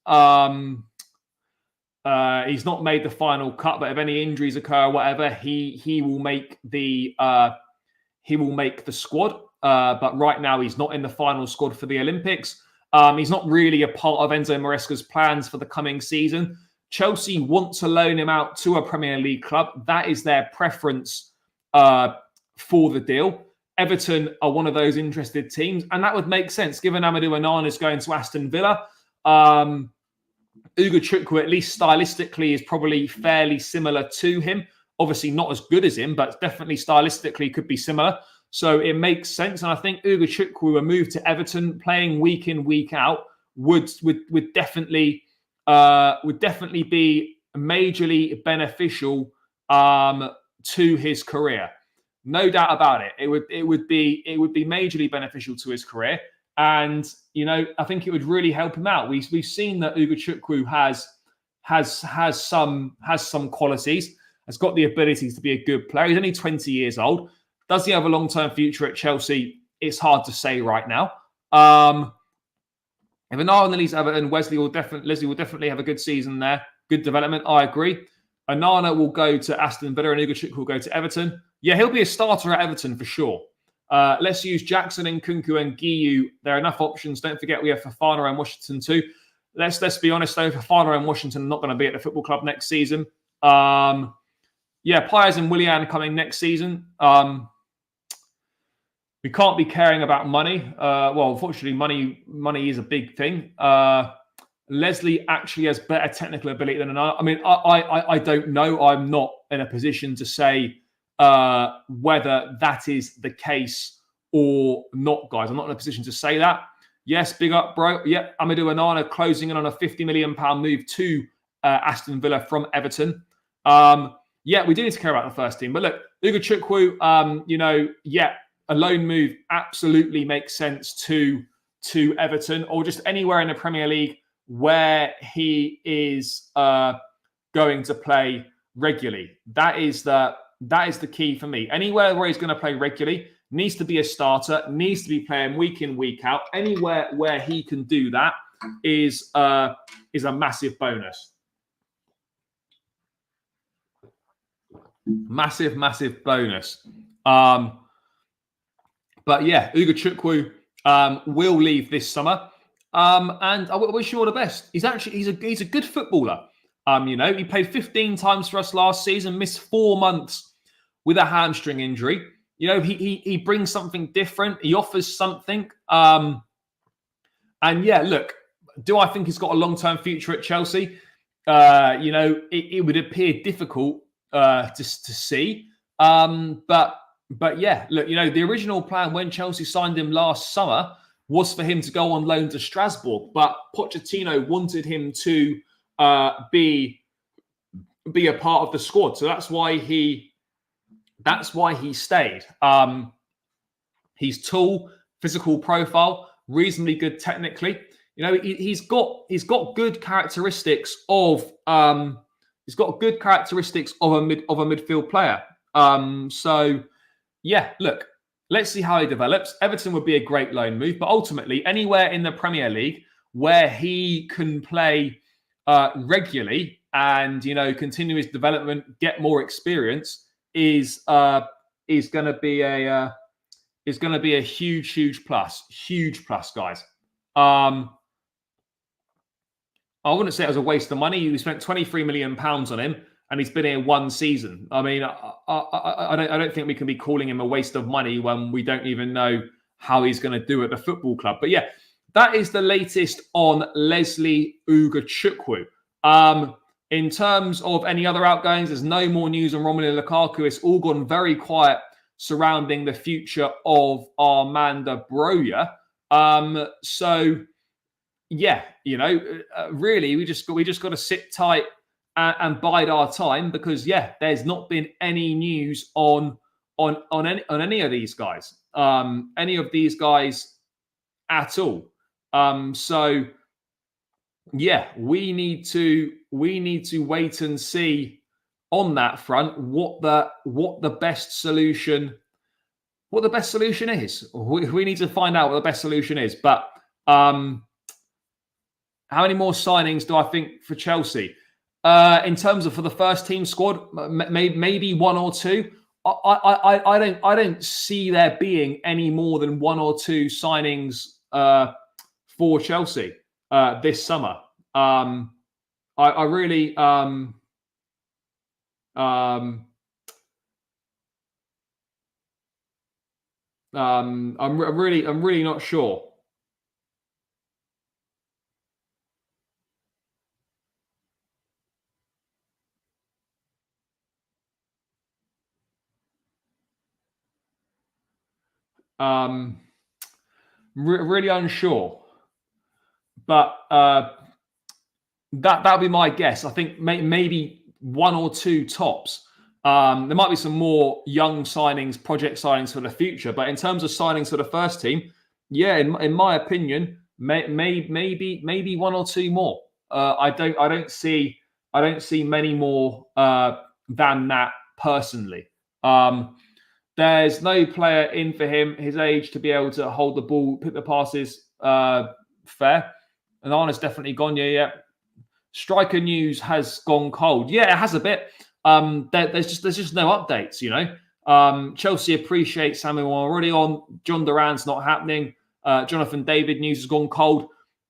He's not made the final cut, but if any injuries occur or whatever, he will make the squad. But right now he's not in the final squad for the Olympics. He's not really a part of Enzo Maresca's plans for the coming season. Chelsea want to loan him out to a Premier League club. That is their preference for the deal. Everton are one of those interested teams, and that would make sense given Amadou Onana is going to Aston Villa. Ugochukwu, at least stylistically, is probably fairly similar to him. Obviously not as good as him, but definitely stylistically could be similar. So it makes sense. And I think Ugochukwu, a move to Everton, playing week in, week out, would definitely be majorly beneficial to his career. No doubt about it. It would be majorly beneficial to his career. And, I think it would really help him out. We've seen that Ugochukwu has some qualities, has got the abilities to be a good player. He's only 20 years old. Does he have a long-term future at Chelsea? It's hard to say right now. If Onana leaves Everton, Leslie will definitely have a good season there. Good development, I agree. Onana will go to Aston Villa and Ugochukwu will go to Everton. Yeah, he'll be a starter at Everton for sure. Let's use Jackson and Nkunku and Guiu. There are enough options. Don't forget we have Fofana and Washington too. Let's be honest though, Fofana and Washington are not going to be at the football club next season. Yeah, Pires and Willian coming next season. We can't be caring about money. Well, unfortunately, money is a big thing. Leslie actually has better technical ability than Onana. I mean, I don't know. I'm not in a position to say whether that is the case or not, guys. I'm not in a position to say that. Yes, big up, bro. Yeah, Amadou Onana closing in on a £50 million move to Aston Villa from Everton. Yeah, we do need to care about the first team. But look, Ugochukwu, a loan move absolutely makes sense to Everton or just anywhere in the Premier League where he is going to play regularly. That is the key for me. Anywhere where he's going to play regularly, needs to be a starter, needs to be playing week in, week out. Anywhere where he can do that is a massive bonus. Massive, massive bonus. But yeah, Ugochukwu will leave this summer. And I wish you all the best. He's a good footballer. He played 15 times for us last season, missed 4 months with a hamstring injury. He brings something different. He offers something. And yeah, look, do I think he's got a long-term future at Chelsea? It would appear difficult to see. But yeah, look, the original plan when Chelsea signed him last summer was for him to go on loan to Strasbourg, but Pochettino wanted him to be a part of the squad. So that's why he stayed. He's tall, physical profile, reasonably good technically. He's got good characteristics of a midfield player. So yeah, look, let's see how he develops. Everton would be a great loan move, but ultimately anywhere in the Premier League where he can play regularly and continue his development, get more experience is going to be a huge plus, guys. I wouldn't say it was a waste of money. We spent £23 million on him, and he's been here 1 season. I mean, I don't think we can be calling him a waste of money when we don't even know how he's going to do at the football club. But yeah, that is the latest on Leslie Ugochukwu. In terms of any other outgoings, there's no more news on Romelu Lukaku. It's all gone very quiet surrounding the future of Armanda Broja. So yeah, really, we just got to sit tight and bide our time because yeah, there's not been any news on any of these guys, at all. So yeah, we need to wait and see on that front what the best solution is. We need to find out what the best solution is. But how many more signings do I think for Chelsea? In terms of for the first team squad, maybe 1 or 2. I don't see there being any more than 1 or 2 signings for Chelsea this summer. I'm really not sure. Really unsure, but that'll be my guess. I think maybe 1 or 2 tops. There might be some more young signings, project signings for the future, but in terms of signings for the first team, yeah, in my opinion, maybe 1 or 2 more. I don't see many more than that personally. There's no player in for him, his age, to be able to hold the ball, pick the passes fair. And Arna's definitely gone. Yeah. Striker news has gone cold. Yeah, it has a bit. There's just no updates, Chelsea appreciate Samuel already on. John Duran's not happening. Jonathan David news has gone cold.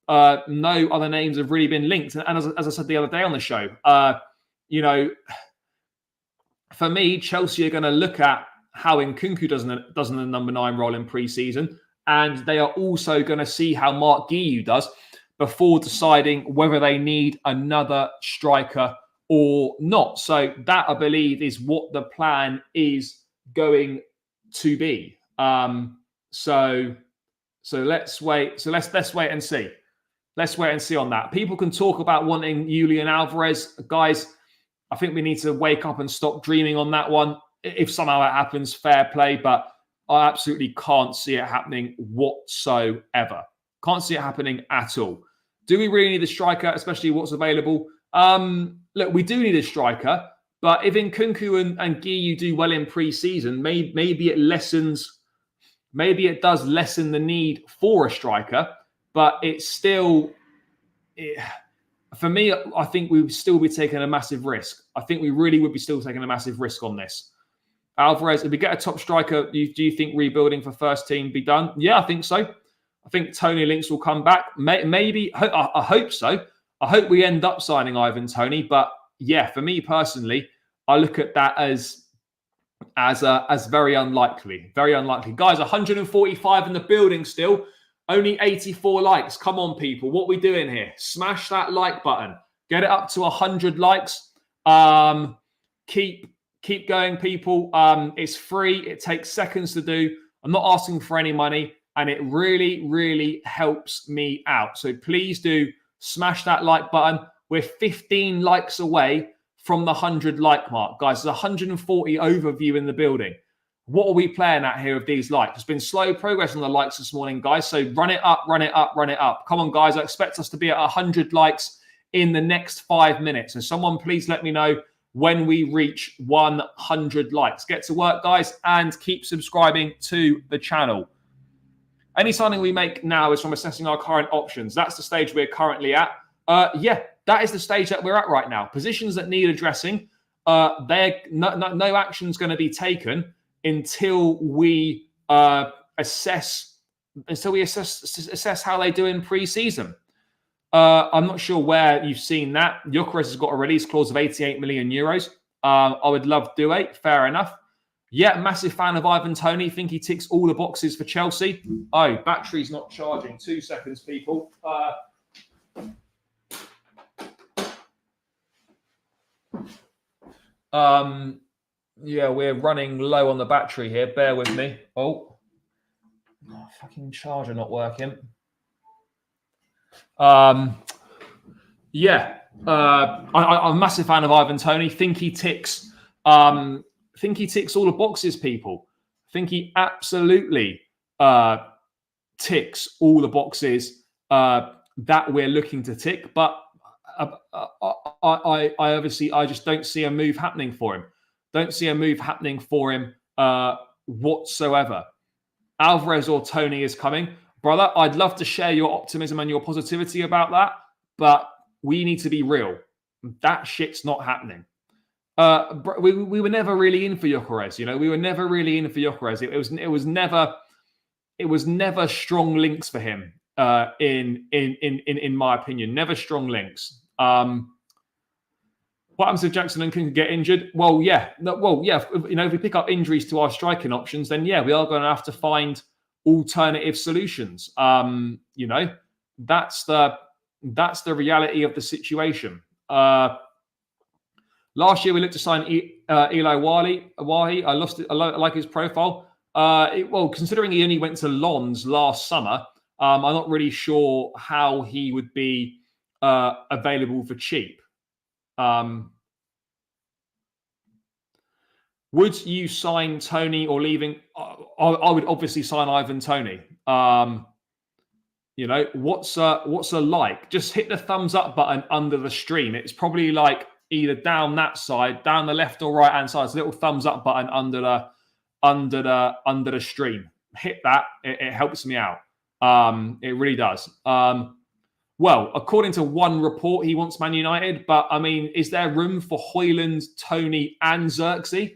No other names have really been linked. And as I said the other day on the show, for me, Chelsea are going to look at how Nkunku does in the number 9 role in pre-season, and they are also going to see how Mark Guiu does before deciding whether they need another striker or not. So that, I believe, is what the plan is going to be. So let's wait. So let's wait and see. Let's wait and see on that. People can talk about wanting Julian Alvarez. Guys, I think we need to wake up and stop dreaming on that one. If somehow it happens, fair play, but I absolutely can't see it happening whatsoever. Can't see it happening at all. Do we really need a striker, especially what's available? Look, we do need a striker, but if Nkunku and Guiu do well in pre-season, maybe it lessens, maybe it does lessen the need for a striker, but it's still, for me, I think we would still be taking a massive risk. I think we really would be still taking a massive risk on this. Alvarez, if we get a top striker, do you think rebuilding for first team be done? Yeah, I think so. I think Tony Links will come back. Maybe, I hope so. I hope we end up signing Ivan Toney. But yeah, for me personally, I look at that as very unlikely. Very unlikely. Guys, 145 in the building still. Only 84 likes. Come on, people. What are we doing here? Smash that like button. Get it up to 100 likes. Keep going, people. It's free. It takes seconds to do. I'm not asking for any money, and it really, really helps me out. So please do smash that like button. We're 15 likes away from the 100 like mark. Guys, there's 140 overview in the building. What are we playing at here with these likes? It's been slow progress on the likes this morning, guys. So run it up, run it up, run it up. Come on, guys. I expect us to be at 100 likes in the next 5 minutes. So someone please let me know when we reach 100 likes. Get to work, guys, and keep subscribing to the channel. Any signing we make now is from assessing our current options. That's the stage we're currently at. Yeah, that is the stage that we're at right now. Positions that need addressing, no action's going to be taken until we assess how they do in pre-season. I'm not sure where you've seen that. Gyökeres has got a release clause of 88 million euros. I would love Doue. Fair enough. Yeah, massive fan of Ivan Toney. Think he ticks all the boxes for Chelsea. Oh, battery's not charging. 2 seconds, people. Yeah, we're running low on the battery here. Bear with me. Oh, fucking charger not working. Yeah, I'm a massive fan of Ivan Toney. Think he ticks all the boxes, people. Think he absolutely ticks all the boxes that we're looking to tick. But I obviously just don't see a move happening for him. Don't see a move happening for him whatsoever. Alvarez or Toney is coming. Brother, I'd love to share your optimism and your positivity about that, but we need to be real. That shit's not happening. We were never really in for Gyökeres, you know. We were never really in for Gyökeres. It was never strong links for him. In my opinion, never strong links. What happens if Jackson and can get injured? Well, yeah. You know, if we pick up injuries to our striking options, then yeah, we are going to have to find alternative solutions. You know, that's the reality of the situation. Last year we looked to sign Eli Wahi. I like his profile. Well, considering he only went to Lens last summer, I'm not really sure how he would be available for cheap. Would you sign Toney or leaving? I would obviously sign Ivan Toney. You know, what's a like? Just hit the thumbs up button under the stream. It's probably like either down that side, down the left or right hand side. It's a little thumbs up button under the stream. Hit that. It helps me out. It really does. Well, according to one report, he wants Man United, but I mean, is there room for Højlund, Toney, and Xerxes?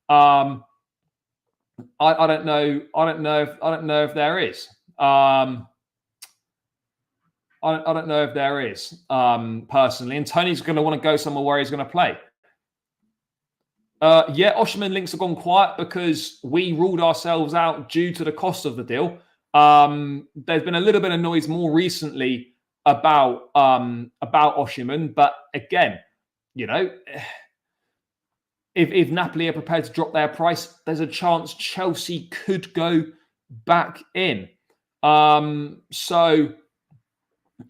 I don't know. I don't know if there is. I don't know if there is, personally. And Tony's going to want to go somewhere where he's going to play. Yeah, Osimhen links have gone quiet because we ruled ourselves out due to the cost of the deal. There's been a little bit of noise more recently about Osimhen, but again, you know, if Napoli are prepared to drop their price, there's a chance Chelsea could go back in. So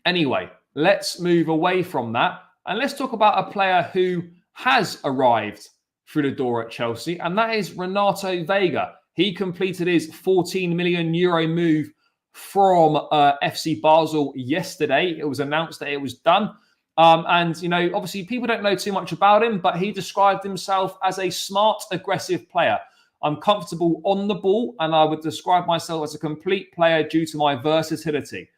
anyway, let's move away from that and let's talk about a player who has arrived through the door at Chelsea, and that is Renato Veiga. He completed his 14 million euro move from FC Basel yesterday. It was announced that it was done. And, you know, obviously people don't know too much about him, but he described himself as a smart, aggressive player. I'm comfortable on the ball, and I would describe myself as a complete player due to my versatility.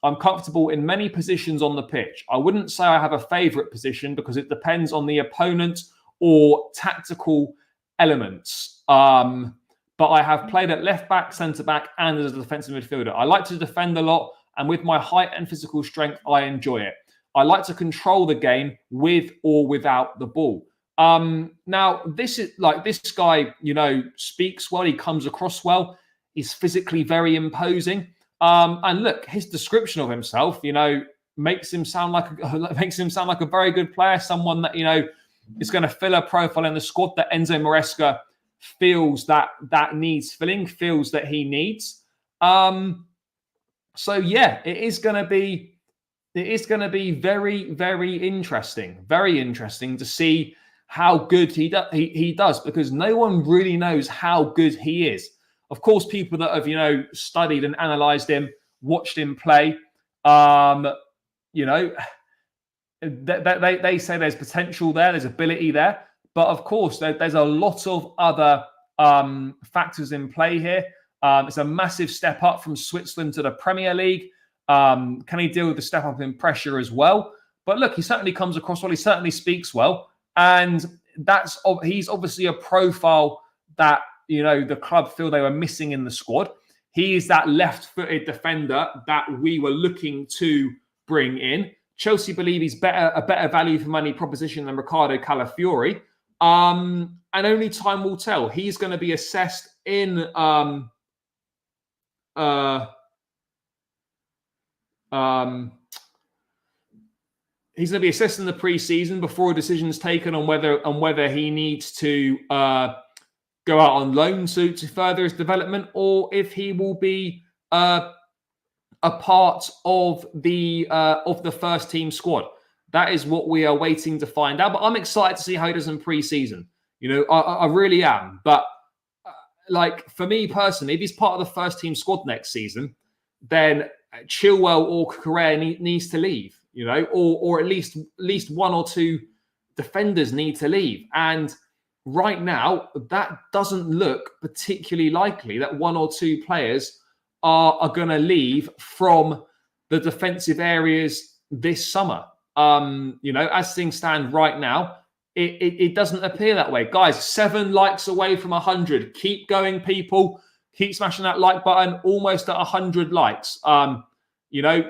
I'm comfortable in many positions on the pitch. I wouldn't say I have a favourite position because it depends on the opponent or tactical elements. But I have played at left back, centre back, and as a defensive midfielder. I like to defend a lot, and with my height and physical strength, I enjoy it. I like to control the game with or without the ball. Now, this guy, you know, speaks well. He comes across well. He's physically very imposing. And look, his description of himself, you know, makes him sound like a very good player. Someone that, you know, is going to fill a profile in the squad that Enzo Maresca feels that needs filling, feels that he needs. So yeah, it is going to be very, very interesting to see how good he does, because no one really knows how good he is. Of course, people that have, you know, studied and analysed him, watched him play, you know, they say there's potential there, there's ability there. But of course, there's a lot of other factors in play here. It's a massive step up from Switzerland to the Premier League. Can he deal with the step up in pressure as well? But look, he certainly comes across well. He certainly speaks well. And he's obviously a profile that, you know, the club feel they were missing in the squad. He is that left-footed defender that we were looking to bring in. Chelsea believe he's a better value for money proposition than Ricardo Calafiori. And only time will tell. He's going to be assessed in he's going to be assessed in the pre-season before a decision is taken on whether he needs to go out on loan to further his development, or if he will be a part of the first team squad. That is what we are waiting to find out. But I'm excited to see how he does in pre-season. You know, I really am. But like, for me personally, if he's part of the first team squad next season, then Chilwell or Cucurella needs to leave. You know, or at least one or two defenders need to leave. And right now, that doesn't look particularly likely that one or two players are going to leave from the defensive areas this summer. You know, as things stand right now, it doesn't appear that way. Guys, 7 likes away from 100. Keep going, people. Keep smashing that like button. Almost at 100 likes. You know,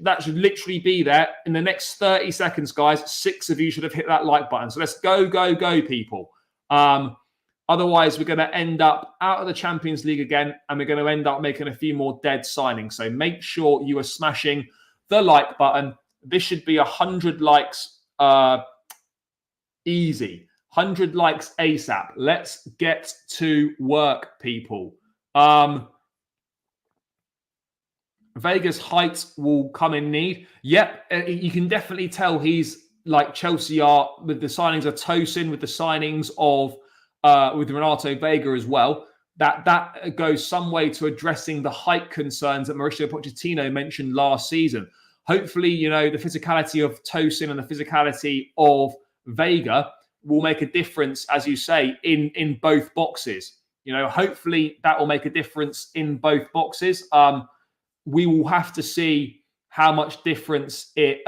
that should literally be there in the next 30 seconds, guys. 6 of you should have hit that like button. So let's go, people. Otherwise, we're going to end up out of the Champions League again, and we're going to end up making a few more dead signings. So make sure you are smashing the like button. This should be 100 likes easy. 100 likes ASAP. Let's get to work, people. Vega's height will come in need. Yep, you can definitely tell he's like Chelsea are with the signings of Tosin, with the signings of with Renato Veiga as well. That goes some way to addressing the height concerns that Mauricio Pochettino mentioned last season. Hopefully, you know, the physicality of Tosin and the physicality of Veiga will make a difference, as you say, in both boxes. You know, hopefully that will make a difference in both boxes. We will have to see how much difference it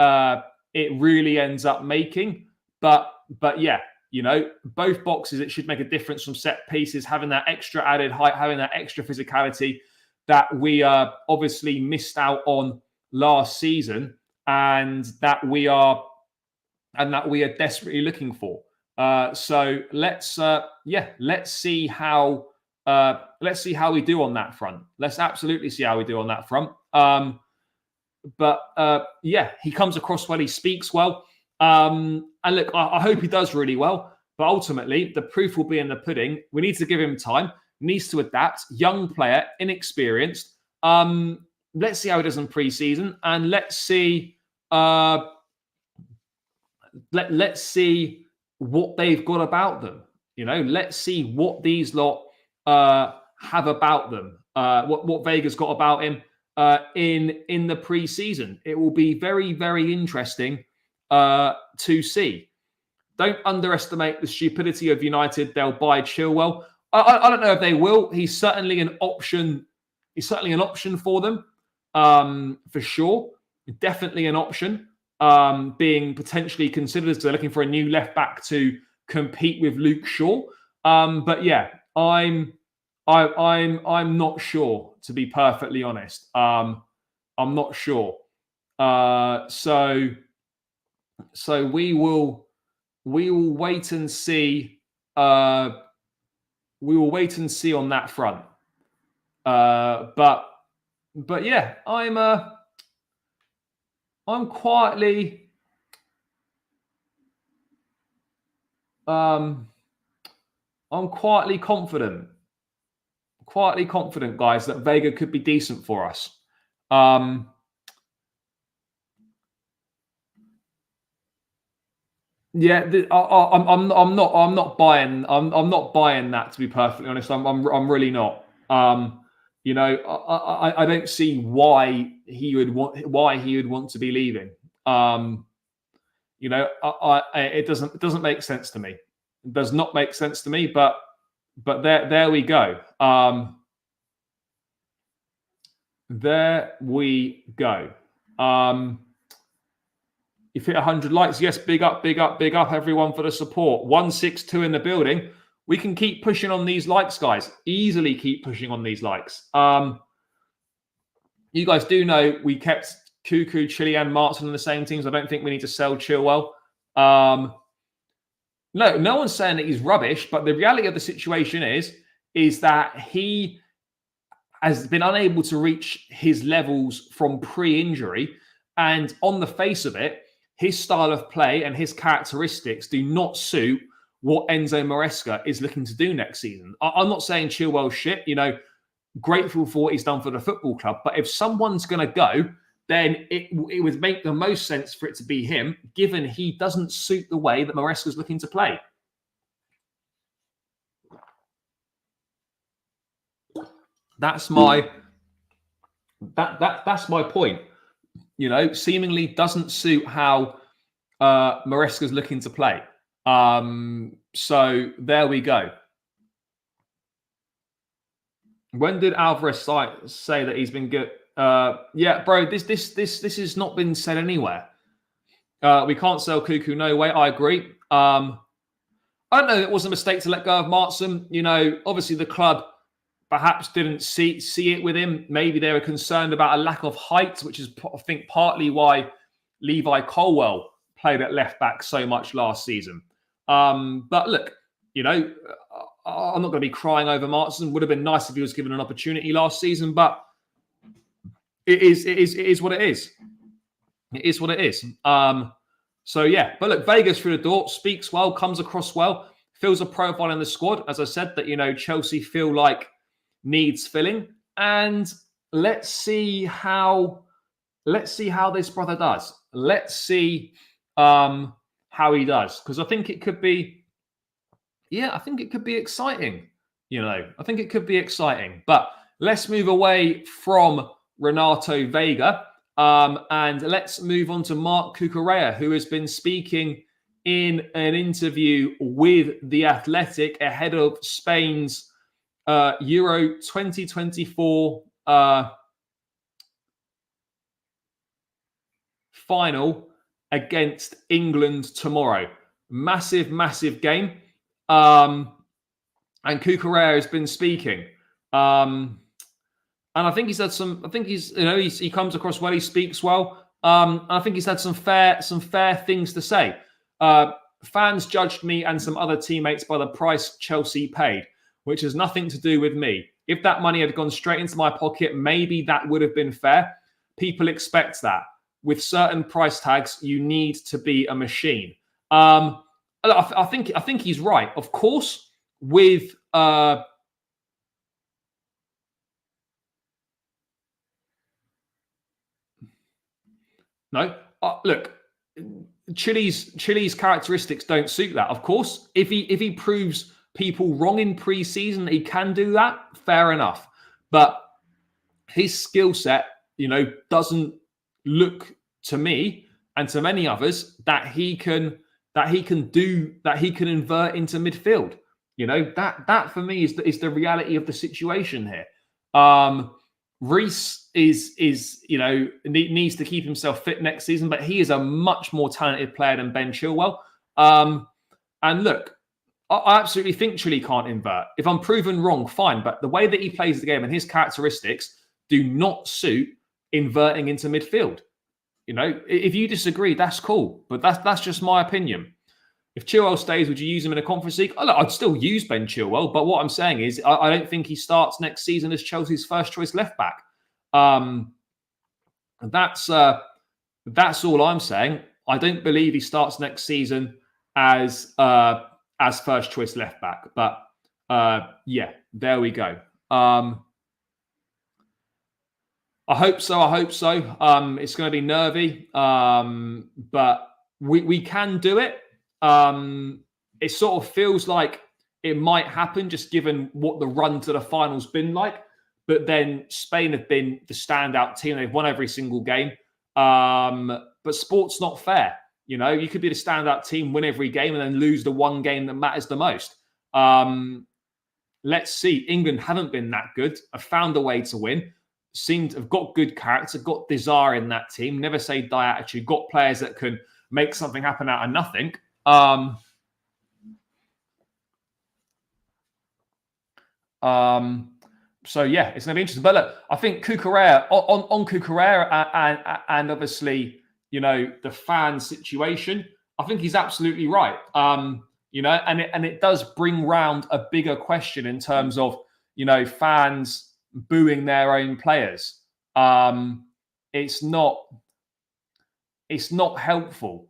really ends up making. But yeah, you know, both boxes, it should make a difference from set pieces, having that extra added height, having that extra physicality that we obviously missed out on last season, and that we are desperately looking for. So let's see how we do on that front. Let's absolutely see how we do on that front. Yeah, he comes across well. He speaks well. And look, I hope he does really well. But ultimately, the proof will be in the pudding. We need to give him time. He needs to adapt. Young player, inexperienced. Let's see how he does in pre-season, and let's see. Let's see what they've got about them. You know, let's see what these lot have about them. What Vega's got about him. in the pre-season. It will be very, very interesting to see. Don't underestimate the stupidity of United. They'll buy Chilwell. I don't know if they will. He's certainly an option. He's certainly an option for them, for sure. Definitely an option, being potentially considered as they're looking for a new left back to compete with Luke Shaw. But yeah, I'm not sure, to be perfectly honest. I'm not sure. So we will wait and see. We will wait and see on that front. But yeah, I'm quietly confident. Quietly confident, guys, that Veiga could be decent for us. Yeah, I'm not buying. I'm not buying that, to be perfectly honest. I'm really not. You know, I don't see why he would want to be leaving. You know, it doesn't make sense to me. It does not make sense to me. But there we go. There we go. You've hit 100 likes. Yes, big up, everyone, for the support. 162 in the building. We can keep pushing on these likes, guys. Easily keep pushing on these likes. You guys do know we kept Cucu, Chile, and Martin in the same teams. I don't think we need to sell Chilwell. No one's saying that he's rubbish, but the reality of the situation is that he has been unable to reach his levels from pre-injury. And on the face of it, his style of play and his characteristics do not suit what Enzo Maresca is looking to do next season. I'm not saying Chilwell's shit, you know, grateful for what he's done for the football club. But if someone's going to go, then it would make the most sense for it to be him, given he doesn't suit the way that Maresca's looking to play. That's my that's my point. You know, seemingly doesn't suit how Maresca's looking to play. So there we go. When did Alvarez say that he's been good? Yeah, bro, this has not been said anywhere. We can't sell Cuckoo, no way. I agree. I don't know. It was a mistake to let go of Martin. You know, obviously the club perhaps didn't see it with him. Maybe they were concerned about a lack of height, which is, I think, partly why Levi Colwell played at left back so much last season. But look, you know, I'm not going to be crying over Martin. Would have been nice if he was given an opportunity last season, but it is what it is. It is what it is. So yeah, but look, Veiga's through the door, speaks well, comes across well, fills a profile in the squad, as I said, that, you know, Chelsea feel like needs filling, and let's see how this brother does. Let's see how he does, because I think it could be, I think it could be exciting. You know, I think it could be exciting. But let's move away from Renato Veiga, and let's move on to Marc Cucurella, who has been speaking in an interview with The Athletic ahead of Spain's Euro 2024 final against England tomorrow. Massive game. And Cucurella has been speaking. And I think he's had some, I think he's, you know, he comes across well, he speaks well. I think he's had some fair things to say. Fans judged me and some other teammates by the price Chelsea paid, which has nothing to do with me. If that money had gone straight into my pocket, maybe that would have been fair. People expect that. With certain price tags, you need to be a machine. I think he's right. Of course, with look, Chile's characteristics don't suit that. Of course, if he proves people wrong in pre-season, he can do that. Fair enough, but his skill set doesn't look to me and to many others that he can invert into midfield. That for me is the reality of the situation here. Reece needs to keep himself fit next season, but he is a much more talented player than Ben Chilwell. And look, I absolutely think Chile can't invert. If I'm proven wrong, fine. But the way that he plays the game and his characteristics do not suit inverting into midfield. If you disagree, that's cool. But that's just my opinion. If Chilwell stays, would you use him in a Conference League? Oh, look, I'd still use Ben Chilwell. But what I'm saying is I don't think he starts next season as Chelsea's first choice left back. That's all I'm saying. I don't believe he starts next season as first choice left back. But yeah, there we go. I hope so. It's going to be nervy, but we can do it. It sort of feels like it might happen just given what the run to the final's been like. But then Spain have been the standout team. They've won every single game. But sport's not fair. You could be the standout team, win every game, and then lose the one game that matters the most. Let's see. England haven't been that good. Have found a way to win. Seem to have got good character, got desire in that team. Never say die attitude. Got players that can make something happen out of nothing. So yeah, it's going to be interesting. But look, I think Cucurella on Cucurella and obviously the fan situation. I think he's absolutely right. And it does bring round a bigger question in terms of fans booing their own players. It's not helpful.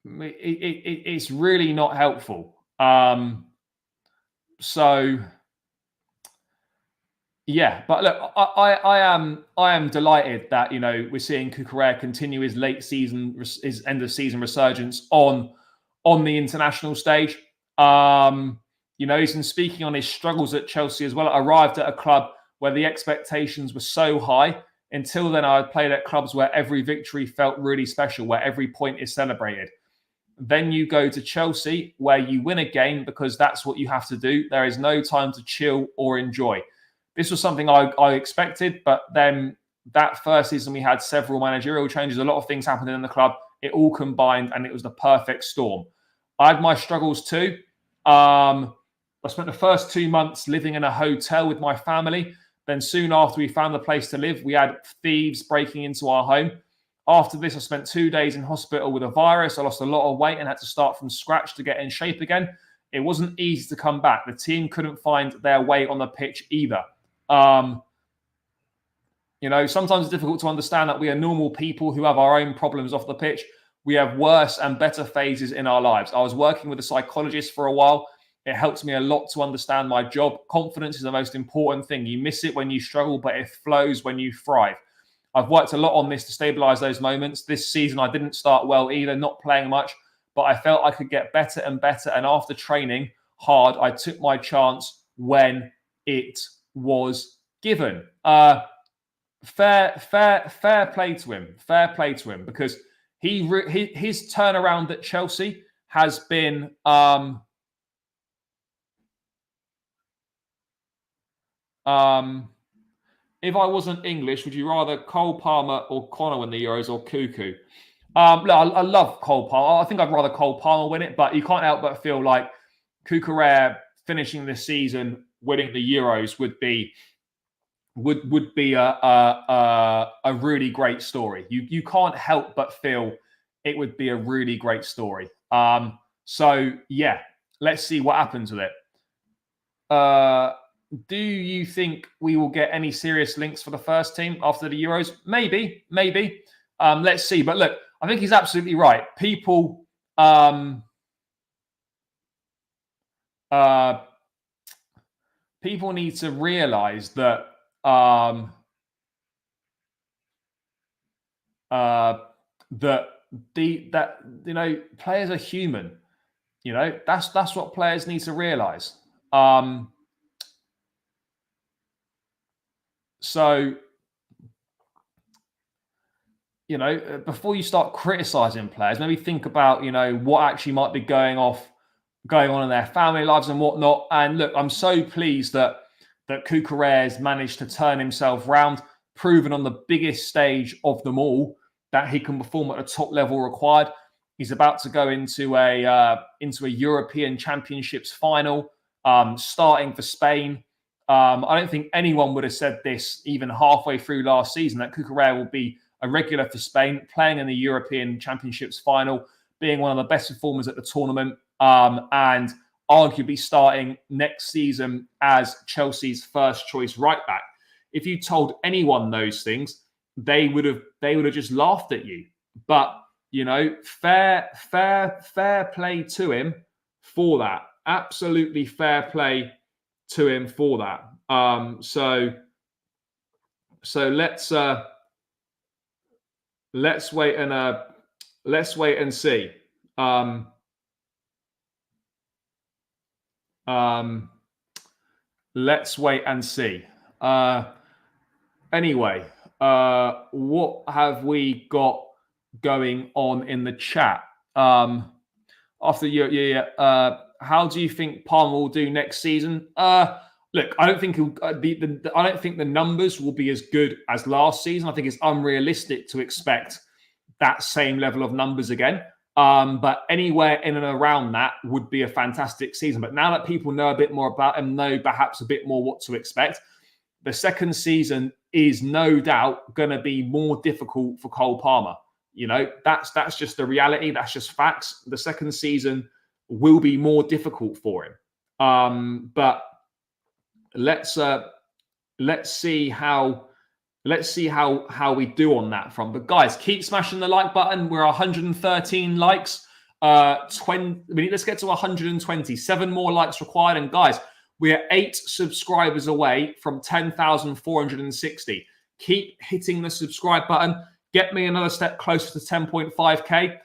It's really not helpful. So yeah, but look, I am delighted that we're seeing Cucurella continue his his end of season resurgence on the international stage. He's been speaking on his struggles at Chelsea as well. Arrived at a club where the expectations were so high. Until then, I had played at clubs where every victory felt really special, where every point is celebrated. Then you go to Chelsea, where you win a game because that's what you have to do. There is no time to chill or enjoy. This was something I expected, but then that first season we had several managerial changes. A lot of things happened in the club. It all combined, and it was the perfect storm. I had my struggles too. I spent the first 2 months living in a hotel with my family. Then soon after we found the place to live, we had thieves breaking into our home. After this, I spent 2 days in hospital with a virus. I lost a lot of weight and had to start from scratch to get in shape again. It wasn't easy to come back. The team couldn't find their way on the pitch either. Sometimes it's difficult to understand that we are normal people who have our own problems off the pitch. We have worse and better phases in our lives. I was working with a psychologist for a while. It helps me a lot to understand my job. Confidence is the most important thing. You miss it when you struggle, but it flows when you thrive. I've worked a lot on this to stabilize those moments. This season, I didn't start well either, not playing much, but I felt I could get better and better. And after training hard, I took my chance when it was given. Fair play to him. Fair play to him, because his turnaround at Chelsea has been if I wasn't English, would you rather Cole Palmer or Connor win the Euros, or Cuckoo? Look, I love Cole Palmer. I think I'd rather Cole Palmer win it, but you can't help but feel like Cucurella finishing this season winning the Euros would be a really great story. You can't help but feel it would be a really great story. So yeah, let's see what happens with it. Do you think we will get any serious links for the first team after the Euros? Maybe. Let's see. But look, I think he's absolutely right. People need to realize that players are human. That's what players need to realize. So you know, before you start criticizing players, maybe think about, you know, what actually might be going on in their family lives and whatnot. And look, I'm so pleased that Cucurella has managed to turn himself round, proven on the biggest stage of them all that he can perform at the top level required. He's about to go into a European Championships final, starting for Spain. I don't think anyone would have said this even halfway through last season that Cucurella will be a regular for Spain, playing in the European Championships final, being one of the best performers at the tournament, and arguably starting next season as Chelsea's first choice right back. If you told anyone those things, they would have just laughed at you. But you know, fair play to him for that. Absolutely fair play to him for that. So let's wait and see. Let's wait and see. Anyway, what have we got going on in the chat? After how do you think Palmer will do next season? Look, I don't think I don't think the numbers will be as good as last season. I think it's unrealistic to expect that same level of numbers again. But anywhere in and around that would be a fantastic season. But now that people know a bit more about him, know perhaps a bit more what to expect, the second season is no doubt going to be more difficult for Cole Palmer. You know, that's just the reality. That's just facts. The second season will be more difficult for him. But let's see how we do on that front. But guys, keep smashing the like button. We're 113 likes. 20. Let's get to 120. 7 more likes required. And guys, we are 8 subscribers away from 10,460. Keep hitting the subscribe button. Get me another step closer to 10.5k.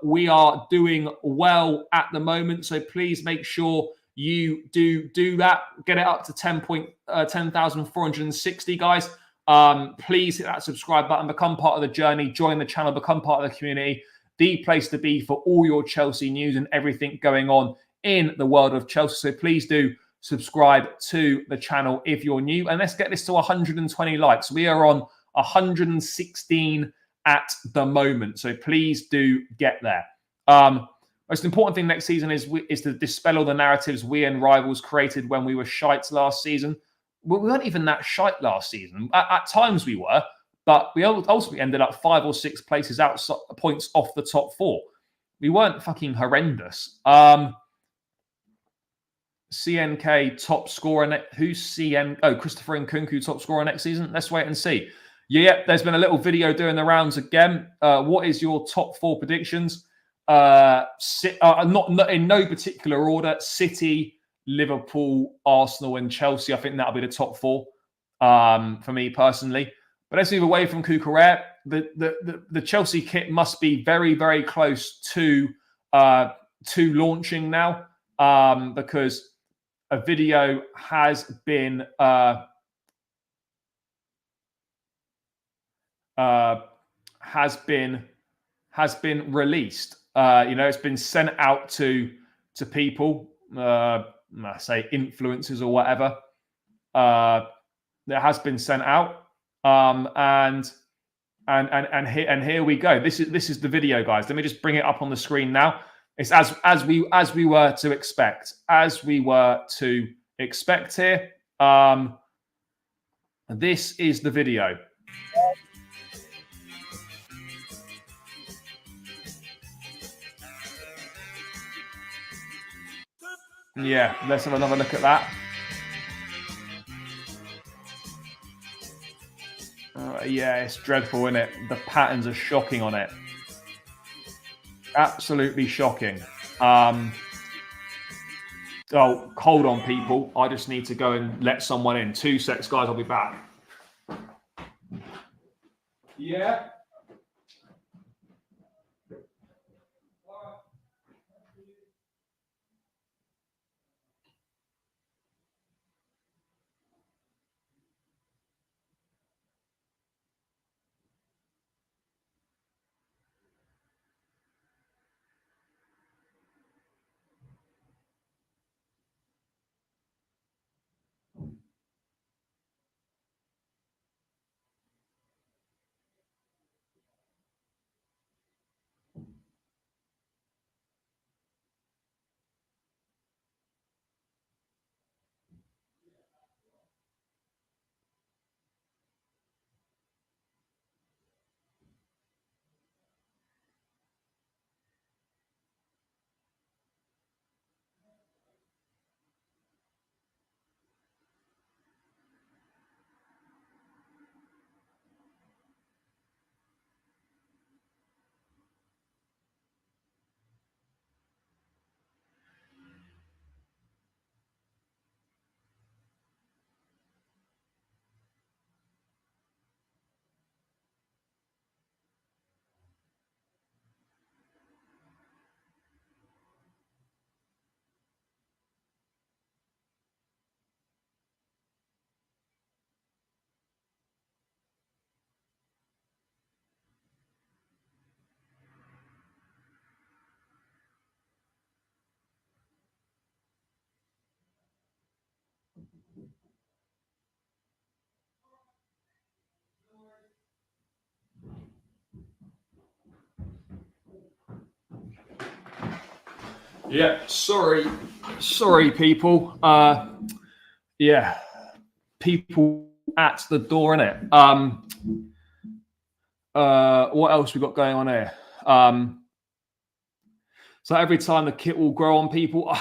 We are doing well at the moment, so please make sure you do that. Get it up to 10,460, guys. Please hit that subscribe button. Become part of the journey. Join the channel. Become part of the community. The place to be for all your Chelsea news and everything going on in the world of Chelsea. So please do subscribe to the channel if you're new. And let's get this to 120 likes. We are on 116 at the moment. So please do get there. Most important thing next season is to dispel all the narratives we and rivals created when we were shite last season. We weren't even that shite last season. At times we were, but we ultimately ended up 5 or 6 places outside points off the top 4. We weren't fucking horrendous. CNK top scorer. Who's CN? Oh, Christopher Nkunku top scorer next season. Let's wait and see. Yeah, there's been a little video doing the rounds again. What is your top 4 predictions? Not in no particular order. City, Liverpool, Arsenal, and Chelsea. I think that'll be the top 4 for me personally. But let's move away from Cucurella. The Chelsea kit must be very, very close to launching now, because a video has been released. It's been sent out to people, say influencers or whatever. That has been sent out, and here we go. This is the video, guys. Let me just bring it up on the screen now. It's as we were to expect. As we were to expect here. This is the video. Yeah, let's have another look at that. Yeah, it's dreadful, isn't it? The patterns are shocking on it. Absolutely shocking. Oh, hold on, people. I just need to go and let someone in. 2 secs, guys. I'll be back. Yeah. Yeah, sorry, people. Yeah, people at the door, innit? What else we got going on here? So every time the kit will grow on people,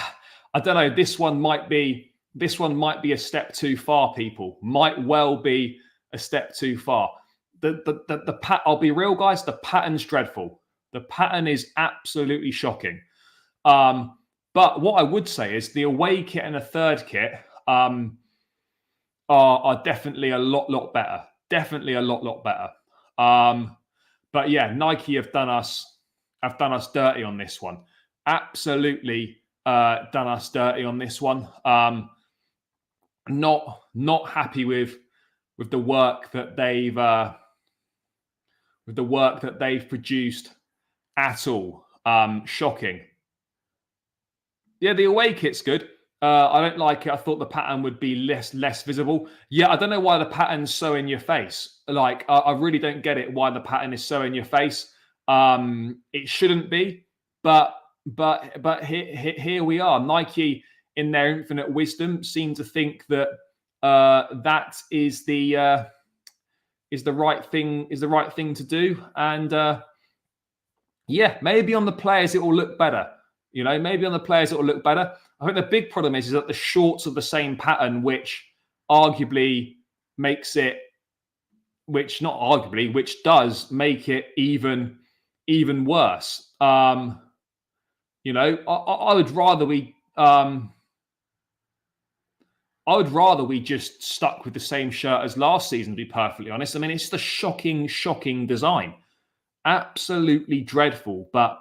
I don't know. This one might be a step too far. People might well be a step too far. I'll be real, guys. The pattern's dreadful. The pattern is absolutely shocking. But what I would say is the away kit and the third kit are definitely a lot better. Definitely a lot better. But yeah, Nike have done us dirty on this one. Absolutely done us dirty on this one. Not happy with the work that they've produced at all. Shocking. Yeah, the away kit's good. I don't like it. I thought the pattern would be less visible. Yeah, I don't know why the pattern's so in your face. Like, I really don't get it why the pattern is so in your face. It shouldn't be, but here we are. Nike, in their infinite wisdom, seem to think that that is the right thing to do. And yeah, maybe on the players it will look better. You know, maybe on the players it will look better. I think the big problem is that the shorts are the same pattern, which arguably makes it, which does make it even worse. You know, I would rather we just stuck with the same shirt as last season, to be perfectly honest. I mean, it's the shocking design. Absolutely dreadful. But,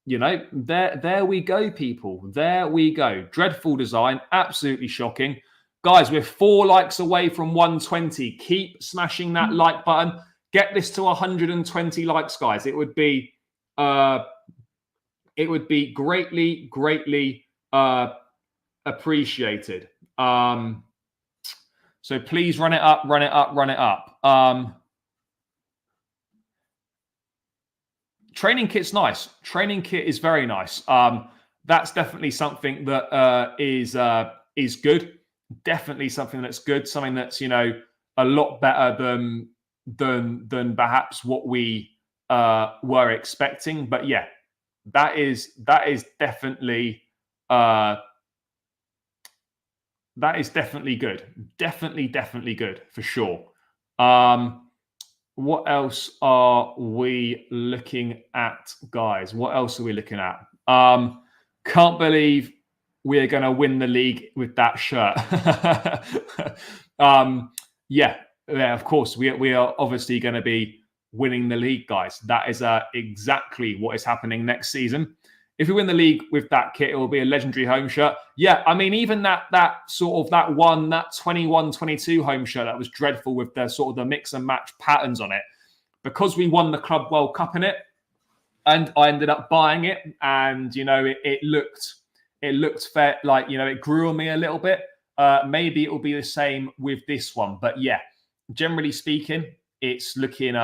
you know, there we go, people. There we go. Dreadful design. Absolutely shocking. Guys, we're 4 likes away from 120. Keep smashing that like button. Get this to 120 likes, guys. It would be greatly appreciated. So please run it up. Training kit's nice. Training kit is very nice. That's definitely something that is good. Definitely something that's good. Something that's, you know, a lot better than perhaps what we were expecting. But yeah, that is definitely good. Definitely good for sure. What else are we looking at, guys? What else are we looking at? Can't believe we're going to win the league with that shirt. Yeah, of course. We are obviously going to be winning the league, guys. That is exactly what is happening next season. If we win the league with that kit, it will be a legendary home shirt. Yeah, I mean, even that 21-22 home shirt that was dreadful with the sort of the mix and match patterns on it, because we won the Club World Cup in it, and I ended up buying it, and you know, it looked fair, like, you know, it grew on me a little bit. Maybe it will be the same with this one, but yeah, generally speaking, it's looking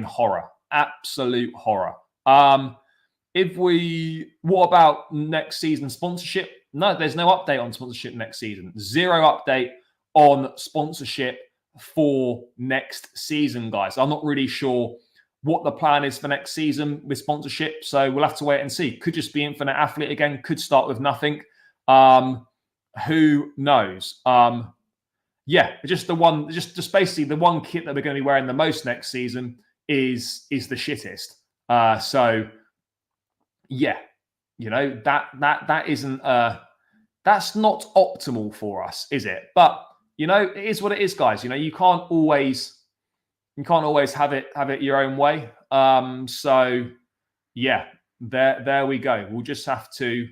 horror, absolute horror. What about next season sponsorship? No, there's no update on sponsorship next season. Zero update on sponsorship for next season, guys. I'm not really sure what the plan is for next season with sponsorship, so we'll have to wait and see. Could just be Infinite Athlete again. Could start with nothing. Who knows? Yeah, just basically the one kit that we're going to be wearing the most next season is the shittest. So. Yeah, you know, that isn't that's not optimal for us, is it? But you know, it is what it is, guys. You know, you can't always have it your own way. So yeah, there we go. We'll just have to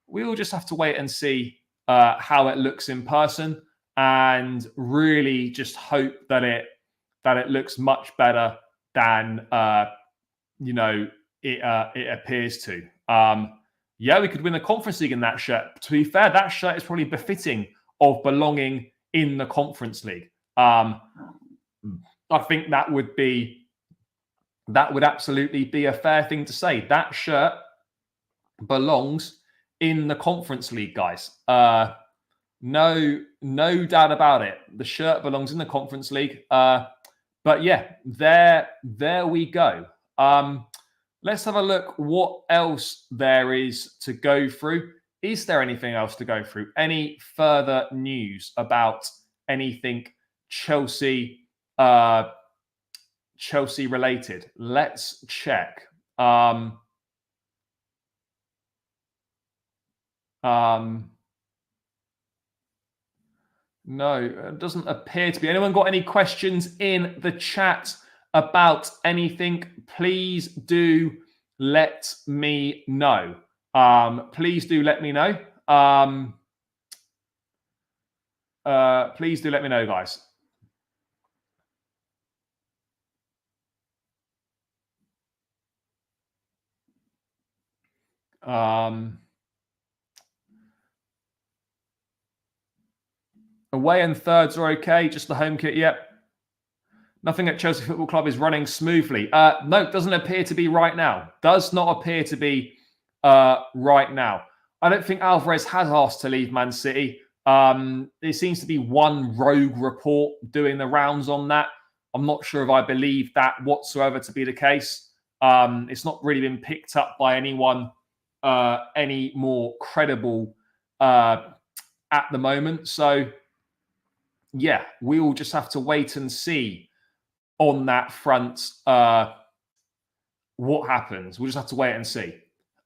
wait and see how it looks in person, and really just hope that it looks much better than you know, it appears to. Yeah, we could win the Conference League in that shirt. To be fair, that shirt is probably befitting of belonging in the Conference League. I think that would absolutely be a fair thing to say. That shirt belongs in the Conference League, guys. No doubt about it. The shirt belongs in the Conference League. But yeah, there we go. Let's have a look what else there is to go through. Is there anything else to go through? Any further news about anything Chelsea related? Let's check. No, it doesn't appear to be. Anyone got any questions in the chat about anything? Please do let me know. Please do let me know. Please do let me know, guys. Away and thirds are okay. Just the home kit. Yep. Nothing at Chelsea Football Club is running smoothly. No, it doesn't appear to be right now. Does not appear to be right now. I don't think Alvarez has asked to leave Man City. There seems to be one rogue report doing the rounds on that. I'm not sure if I believe that whatsoever to be the case. It's not really been picked up by anyone any more credible at the moment. So, yeah, we will just have to wait and see on that front what happens. We'll just have to wait and see.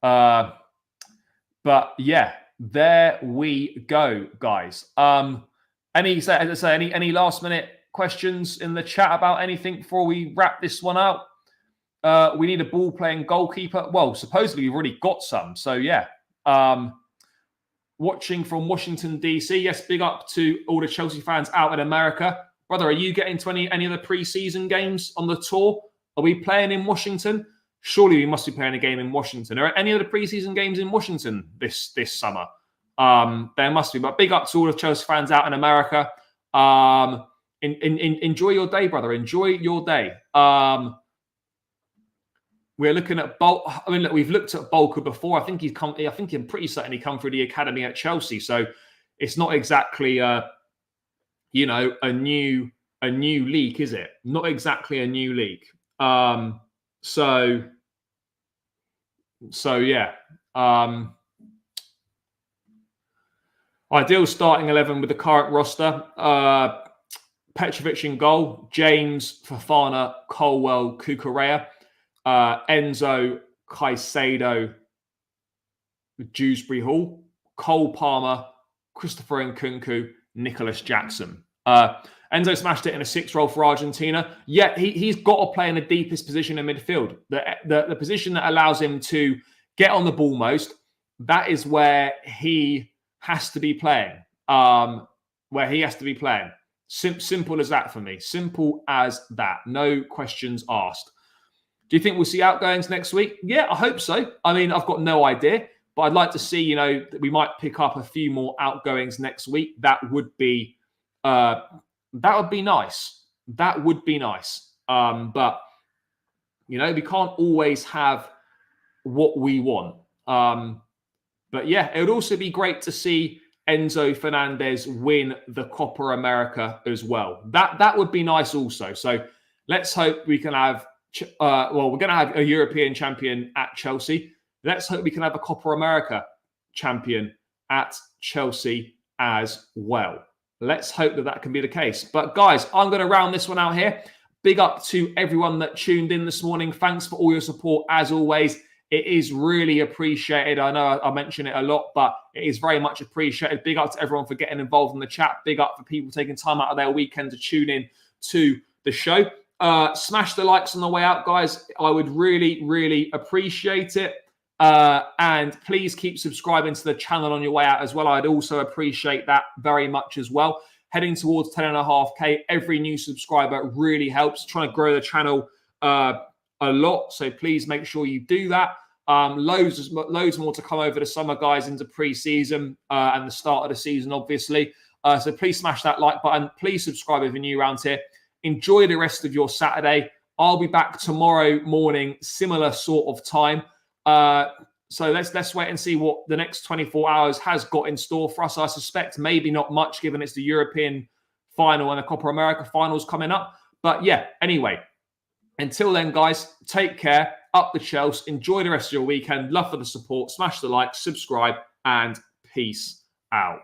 But yeah, there we go, guys. Any last minute questions in the chat about anything before we wrap this one out? We need a ball playing goalkeeper. Well, supposedly we've already got some. So yeah. Watching from Washington, D.C. Yes, big up to all the Chelsea fans out in America. Brother, are you getting to any of the pre-season games on the tour? Are we playing in Washington? Surely we must be playing a game in Washington. Are any of the pre-season games in Washington this summer? There must be. But big up to all the Chelsea fans out in America. Enjoy your day, brother. Enjoy your day. We're looking at Bulk. I mean, look, we've looked at Bulker before. I think he's come. I think he's pretty certainly come through the academy at Chelsea. So it's not exactly a new league, is it? Not exactly a new league. So yeah. Ideal starting 11 with the current roster. Petrovic in goal. James, Fofana, Colwell, Cucurella. Enzo, Caicedo, Dewsbury Hall, Cole Palmer, Christopher Nkunku, Nicholas Jackson. Enzo smashed it in a 6 role for Argentina. Yeah, he's got to play in the deepest position in midfield. The position that allows him to get on the ball most, that is where he has to be playing. Simple as that for me. Simple as that. No questions asked. Do you think we'll see Outgoings next week? Yeah, I hope so. I mean, I've got no idea, but I'd like to see, that we might pick up a few more Outgoings next week. That would be nice. That would be nice. But we can't always have what we want. But yeah, it would also be great to see Enzo Fernandez win the Copa America as well. That would be nice also. So let's hope we can have. We're going to have a European champion at Chelsea. Let's hope we can have a Copa America champion at Chelsea as well. Let's hope that can be the case. But guys, I'm going to round this one out here. Big up to everyone that tuned in this morning. Thanks for all your support as always. It is really appreciated. I know I mention it a lot, but it is very much appreciated. Big up to everyone for getting involved in the chat. Big up for people taking time out of their weekend to tune in to the show. Smash the likes on the way out, guys. I would really, really appreciate it. And please keep subscribing to the channel on your way out as well. I'd also appreciate that very much as well. Heading towards 10.5K. Every new subscriber really helps. Trying to grow the channel a lot. So please make sure you do that. Loads more to come over the summer, guys, into pre-season and the start of the season, obviously. So please smash that like button. Please subscribe if you're new around here. Enjoy the rest of your Saturday. I'll be back tomorrow morning, similar sort of time. So let's wait and see what the next 24 hours has got in store for us. I suspect maybe not much, given it's the European final and the Copa America finals coming up. But yeah, anyway, until then, guys, take care. Up the Chelsea. Enjoy the rest of your weekend. Love for the support. Smash the like, subscribe, and peace out.